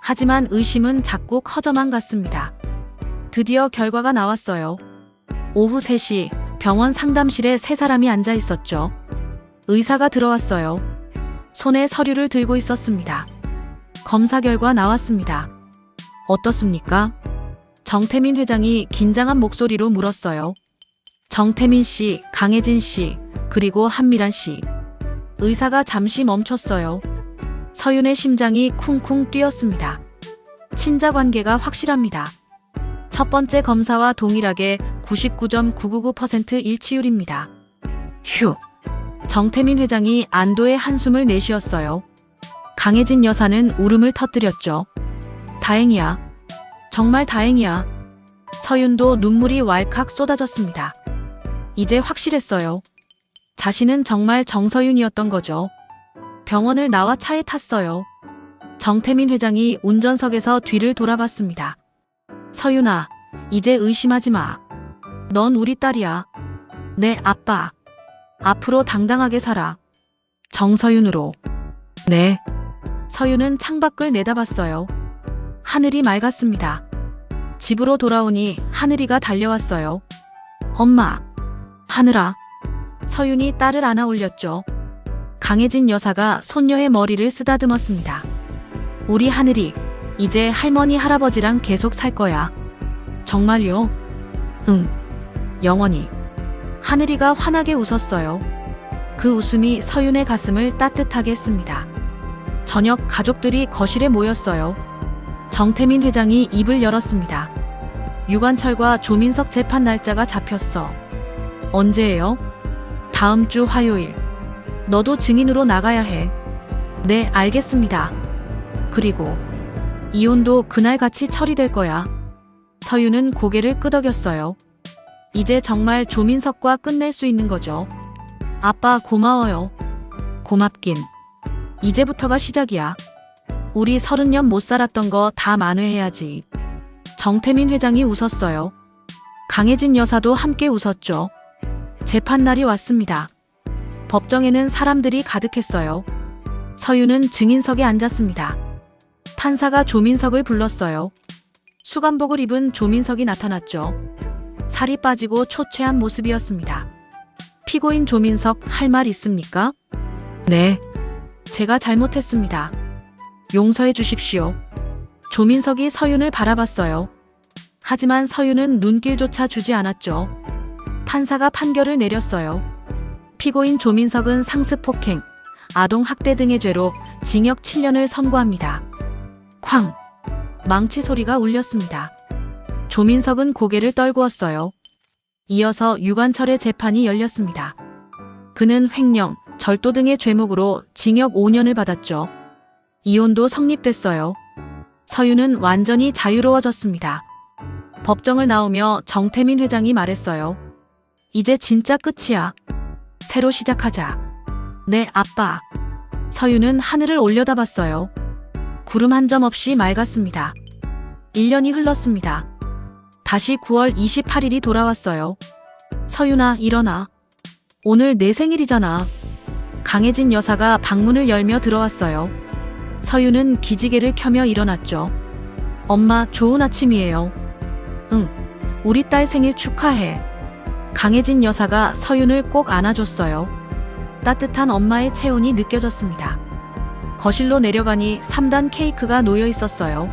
하지만 의심은 자꾸 커져만 갔습니다. 드디어 결과가 나왔어요. 오후 3시 병원 상담실에 세 사람이 앉아 있었죠. 의사가 들어왔어요. 손에 서류를 들고 있었습니다. 검사 결과 나왔습니다. 어떻습니까? 정태민 회장이 긴장한 목소리로 물었어요. 정태민 씨, 강혜진 씨, 그리고 한미란 씨. 의사가 잠시 멈췄어요. 서윤의 심장이 쿵쿵 뛰었습니다. 친자 관계가 확실합니다. 첫 번째 검사와 동일하게 99.999% 일치율입니다. 휴. 정태민 회장이 안도의 한숨을 내쉬었어요. 강혜진 여사는 울음을 터뜨렸죠. 다행이야. 정말 다행이야. 서윤도 눈물이 왈칵 쏟아졌습니다. 이제 확실했어요. 자신은 정말 정서윤이었던 거죠. 병원을 나와 차에 탔어요. 정태민 회장이 운전석에서 뒤를 돌아봤습니다. 서윤아, 이제 의심하지 마. 넌 우리 딸이야. 네, 아빠. 앞으로 당당하게 살아. 정서윤으로. 네. 서윤은 창밖을 내다봤어요. 하늘이 맑았습니다. 집으로 돌아오니 하늘이가 달려왔어요. 엄마. 하늘아. 서윤이 딸을 안아 올렸죠. 강혜진 여사가 손녀의 머리를 쓰다듬었습니다. 우리 하늘이 이제 할머니 할아버지랑 계속 살 거야. 정말요? 응. 영원히. 하늘이가 환하게 웃었어요. 그 웃음이 서윤의 가슴을 따뜻하게 했습니다. 저녁 가족들이 거실에 모였어요. 정태민 회장이 입을 열었습니다. 유관철과 조민석 재판 날짜가 잡혔어. 언제예요? 다음 주 화요일. 너도 증인으로 나가야 해. 네, 알겠습니다. 그리고 이혼도 그날 같이 처리될 거야. 서윤은 고개를 끄덕였어요. 이제 정말 조민석과 끝낼 수 있는 거죠. 아빠 고마워요. 고맙긴. 이제부터가 시작이야. 우리 30년 못 살았던 거 다 만회해야지. 정태민 회장이 웃었어요. 강혜진 여사도 함께 웃었죠. 재판날이 왔습니다. 법정에는 사람들이 가득했어요. 서윤은 증인석에 앉았습니다. 판사가 조민석을 불렀어요. 수감복을 입은 조민석이 나타났죠. 살이 빠지고 초췌한 모습이었습니다. 피고인 조민석, 할 말 있습니까? 네. 제가 잘못했습니다. 용서해 주십시오. 조민석이 서윤을 바라봤어요. 하지만 서윤은 눈길조차 주지 않았죠. 판사가 판결을 내렸어요. 피고인 조민석은 상습폭행, 아동학대 등의 죄로 징역 7년을 선고합니다. 쾅! 망치 소리가 울렸습니다. 조민석은 고개를 떨구었어요. 이어서 유관철의 재판이 열렸습니다. 그는 횡령, 절도 등의 죄목으로 징역 5년을 받았죠. 이혼도 성립됐어요. 서윤은 완전히 자유로워졌습니다. 법정을 나오며 정태민 회장이 말했어요. 이제 진짜 끝이야. 새로 시작하자. 네, 아빠. 서윤은 하늘을 올려다봤어요. 구름 한 점 없이 맑았습니다. 1년이 흘렀습니다. 다시 9월 28일이 돌아왔어요. 서윤아, 일어나. 오늘 내 생일이잖아. 강혜진 여사가 방문을 열며 들어왔어요. 서윤은 기지개를 켜며 일어났죠. 엄마, 좋은 아침이에요. 응, 우리 딸 생일 축하해. 강혜진 여사가 서윤을 꼭 안아줬어요. 따뜻한 엄마의 체온이 느껴졌습니다. 거실로 내려가니 3단 케이크가 놓여 있었어요.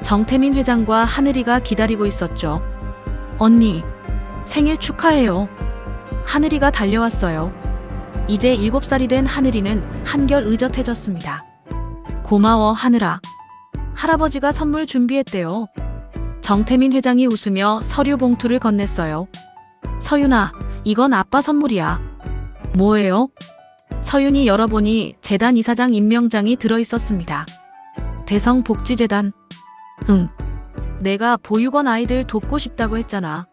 정태민 회장과 하늘이가 기다리고 있었죠. 언니, 생일 축하해요. 하늘이가 달려왔어요. 이제 7살이 된 하늘이는 한결 의젓해졌습니다. 고마워, 하늘아. 할아버지가 선물 준비했대요. 정태민 회장이 웃으며 서류 봉투를 건넸어요. 서윤아, 이건 아빠 선물이야. 뭐예요? 서윤이 열어보니 재단 이사장 임명장이 들어있었습니다. 대성복지재단. 응. 내가 보육원 아이들 돕고 싶다고 했잖아.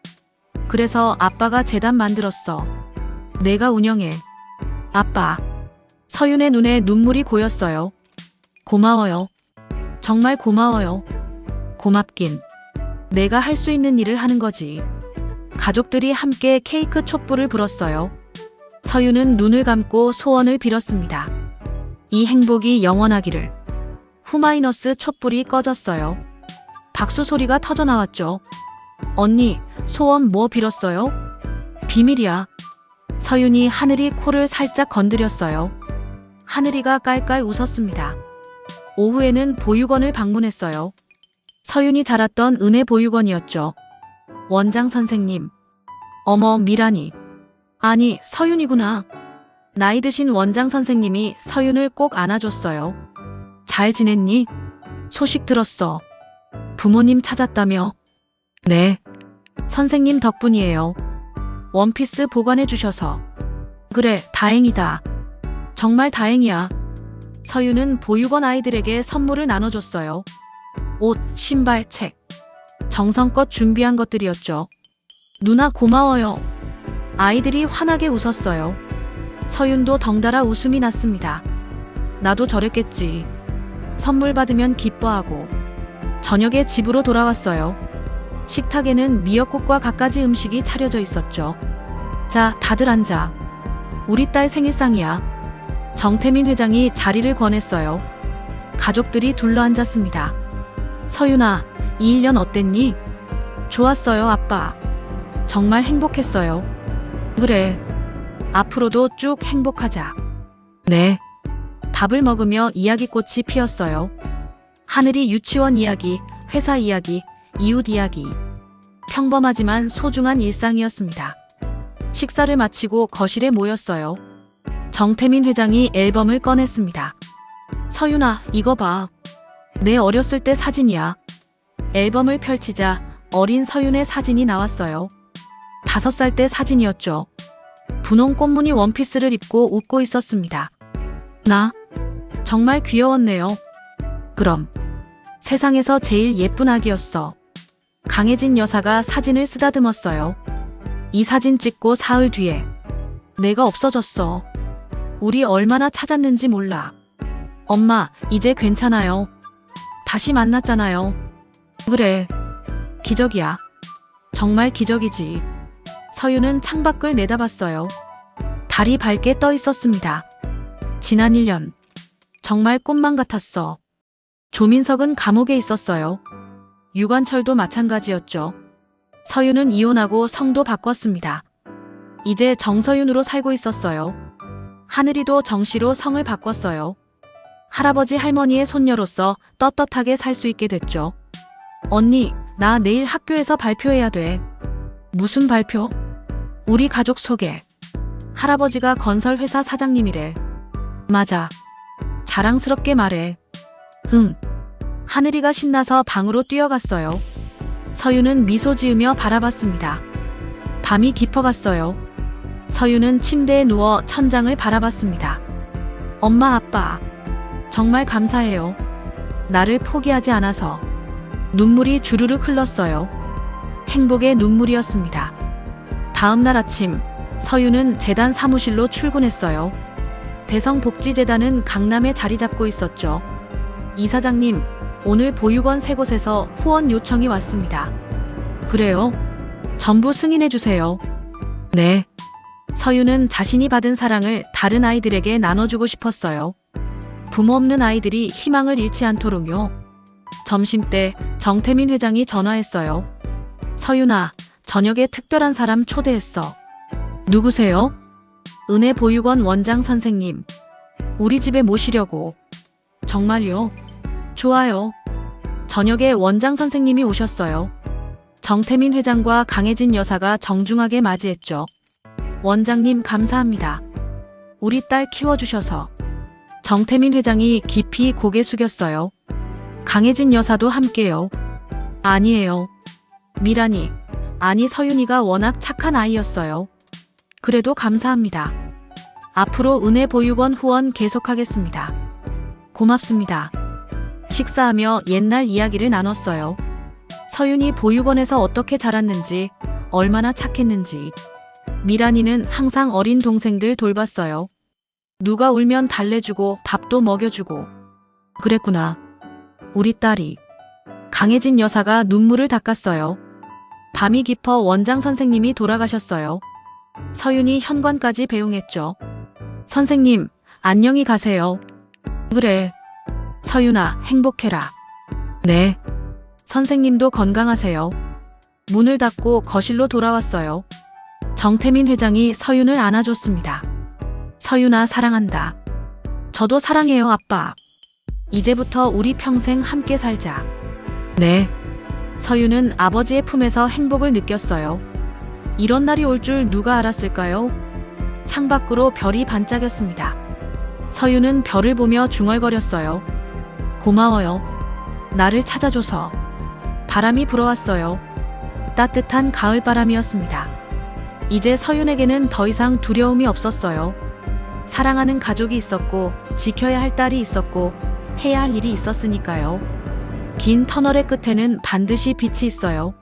그래서 아빠가 재단 만들었어. 내가 운영해. 아빠. 서윤의 눈에 눈물이 고였어요. 고마워요. 정말 고마워요. 고맙긴. 내가 할 수 있는 일을 하는 거지. 가족들이 함께 케이크 촛불을 불었어요. 서윤은 눈을 감고 소원을 빌었습니다. 이 행복이 영원하기를. 후마이너스 촛불이 꺼졌어요. 박수 소리가 터져나왔죠. 언니, 소원 뭐 빌었어요? 비밀이야. 서윤이 하늘이 코를 살짝 건드렸어요. 하늘이가 깔깔 웃었습니다. 오후에는 보육원을 방문했어요. 서윤이 자랐던 은혜보육원이었죠. 원장 선생님. 어머, 미란이. 아니, 서윤이구나. 나이 드신 원장 선생님이 서윤을 꼭 안아줬어요. 잘 지냈니? 소식 들었어. 부모님 찾았다며? 네. 선생님 덕분이에요. 원피스 보관해 주셔서. 그래, 다행이다. 정말 다행이야. 서윤은 보육원 아이들에게 선물을 나눠줬어요. 옷, 신발, 책. 정성껏 준비한 것들이었죠. 누나 고마워요. 아이들이 환하게 웃었어요. 서윤도 덩달아 웃음이 났습니다. 나도 저랬겠지. 선물 받으면 기뻐하고. 저녁에 집으로 돌아왔어요. 식탁에는 미역국과 갖가지 음식이 차려져 있었죠. 자, 다들 앉아. 우리 딸 생일상이야. 정태민 회장이 자리를 권했어요. 가족들이 둘러앉았습니다. 서윤아, 이 1년 어땠니? 좋았어요, 아빠. 정말 행복했어요. 그래. 앞으로도 쭉 행복하자. 네. 밥을 먹으며 이야기꽃이 피었어요. 하늘이 유치원 이야기, 회사 이야기, 이웃 이야기. 평범하지만 소중한 일상이었습니다. 식사를 마치고 거실에 모였어요. 정태민 회장이 앨범을 꺼냈습니다. 서윤아, 이거 봐. 내 어렸을 때 사진이야. 앨범을 펼치자 어린 서윤의 사진이 나왔어요. 5살 때 사진이었죠. 분홍 꽃무늬 원피스를 입고 웃고 있었습니다. 나? 정말 귀여웠네요. 그럼. 세상에서 제일 예쁜 아기였어. 강혜진 여사가 사진을 쓰다듬었어요. 이 사진 찍고 사흘 뒤에 내가 없어졌어. 우리 얼마나 찾았는지 몰라. 엄마, 이제 괜찮아요. 다시 만났잖아요. 그래. 기적이야. 정말 기적이지. 서윤은 창밖을 내다봤어요. 달이 밝게 떠 있었습니다. 지난 1년. 정말 꿈만 같았어. 조민석은 감옥에 있었어요. 유관철도 마찬가지였죠. 서윤은 이혼하고 성도 바꿨습니다. 이제 정서윤으로 살고 있었어요. 하늘이도 정씨로 성을 바꿨어요. 할아버지 할머니의 손녀로서 떳떳하게 살 수 있게 됐죠. 언니, 나 내일 학교에서 발표해야 돼. 무슨 발표? 우리 가족 소개. 할아버지가 건설회사 사장님이래. 맞아. 자랑스럽게 말해. 응. 하늘이가 신나서 방으로 뛰어갔어요. 서유는 미소 지으며 바라봤습니다. 밤이 깊어갔어요. 서유는 침대에 누워 천장을 바라봤습니다. 엄마, 아빠, 정말 감사해요. 나를 포기하지 않아서. 눈물이 주르륵 흘렀어요. 행복의 눈물이었습니다. 다음 날 아침, 서유는 재단 사무실로 출근했어요. 대성복지재단은 강남에 자리 잡고 있었죠. 이사장님, 오늘 보육원 3곳에서 후원 요청이 왔습니다. 그래요? 전부 승인해 주세요. 네. 서유는 자신이 받은 사랑을 다른 아이들에게 나눠주고 싶었어요. 부모 없는 아이들이 희망을 잃지 않도록요. 점심때 정태민 회장이 전화했어요. 서유나, 저녁에 특별한 사람 초대했어. 누구세요? 은혜보육원 원장 선생님. 우리 집에 모시려고. 정말요? 좋아요. 저녁에 원장 선생님이 오셨어요. 정태민 회장과 강혜진 여사가 정중하게 맞이했죠. 원장님 감사합니다. 우리 딸 키워주셔서. 정태민 회장이 깊이 고개 숙였어요. 강혜진 여사도 함께요. 아니에요. 미란이, 아니 서윤이가 워낙 착한 아이였어요. 그래도 감사합니다. 앞으로 은혜보육원 후원 계속하겠습니다. 고맙습니다. 식사하며 옛날 이야기를 나눴어요. 서윤이 보육원에서 어떻게 자랐는지, 얼마나 착했는지. 미란이는 항상 어린 동생들 돌봤어요. 누가 울면 달래주고 밥도 먹여주고. 그랬구나. 우리 딸이. 강혜진 여사가 눈물을 닦았어요. 밤이 깊어 원장 선생님이 돌아가셨어요. 서윤이 현관까지 배웅했죠. 선생님, 안녕히 가세요. 그래. 서윤아, 행복해라. 네. 선생님도 건강하세요. 문을 닫고 거실로 돌아왔어요. 정태민 회장이 서윤을 안아줬습니다. 서윤아, 사랑한다. 저도 사랑해요, 아빠. 이제부터 우리 평생 함께 살자. 네. 서윤은 아버지의 품에서 행복을 느꼈어요. 이런 날이 올 줄 누가 알았을까요? 창밖으로 별이 반짝였습니다. 서윤은 별을 보며 중얼거렸어요. 고마워요. 나를 찾아줘서. 바람이 불어왔어요. 따뜻한 가을바람이었습니다. 이제 서윤에게는 더 이상 두려움이 없었어요. 사랑하는 가족이 있었고, 지켜야 할 딸이 있었고, 해야 할 일이 있었으니까요. 긴 터널의 끝에는 반드시 빛이 있어요.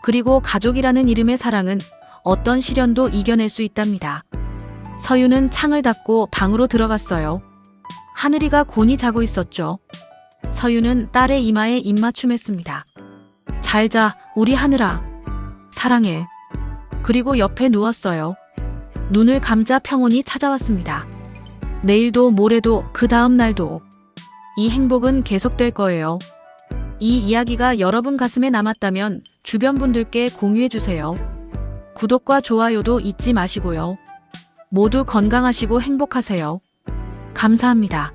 그리고 가족이라는 이름의 사랑은 어떤 시련도 이겨낼 수 있답니다. 서윤은 창을 닫고 방으로 들어갔어요. 하늘이가 곤히 자고 있었죠. 서윤은 딸의 이마에 입맞춤했습니다. 잘 자, 우리 하늘아. 사랑해. 그리고 옆에 누웠어요. 눈을 감자 평온이 찾아왔습니다. 내일도 모레도 그 다음 날도. 이 행복은 계속될 거예요. 이 이야기가 여러분 가슴에 남았다면 주변 분들께 공유해주세요. 구독과 좋아요도 잊지 마시고요. 모두 건강하시고 행복하세요. 감사합니다.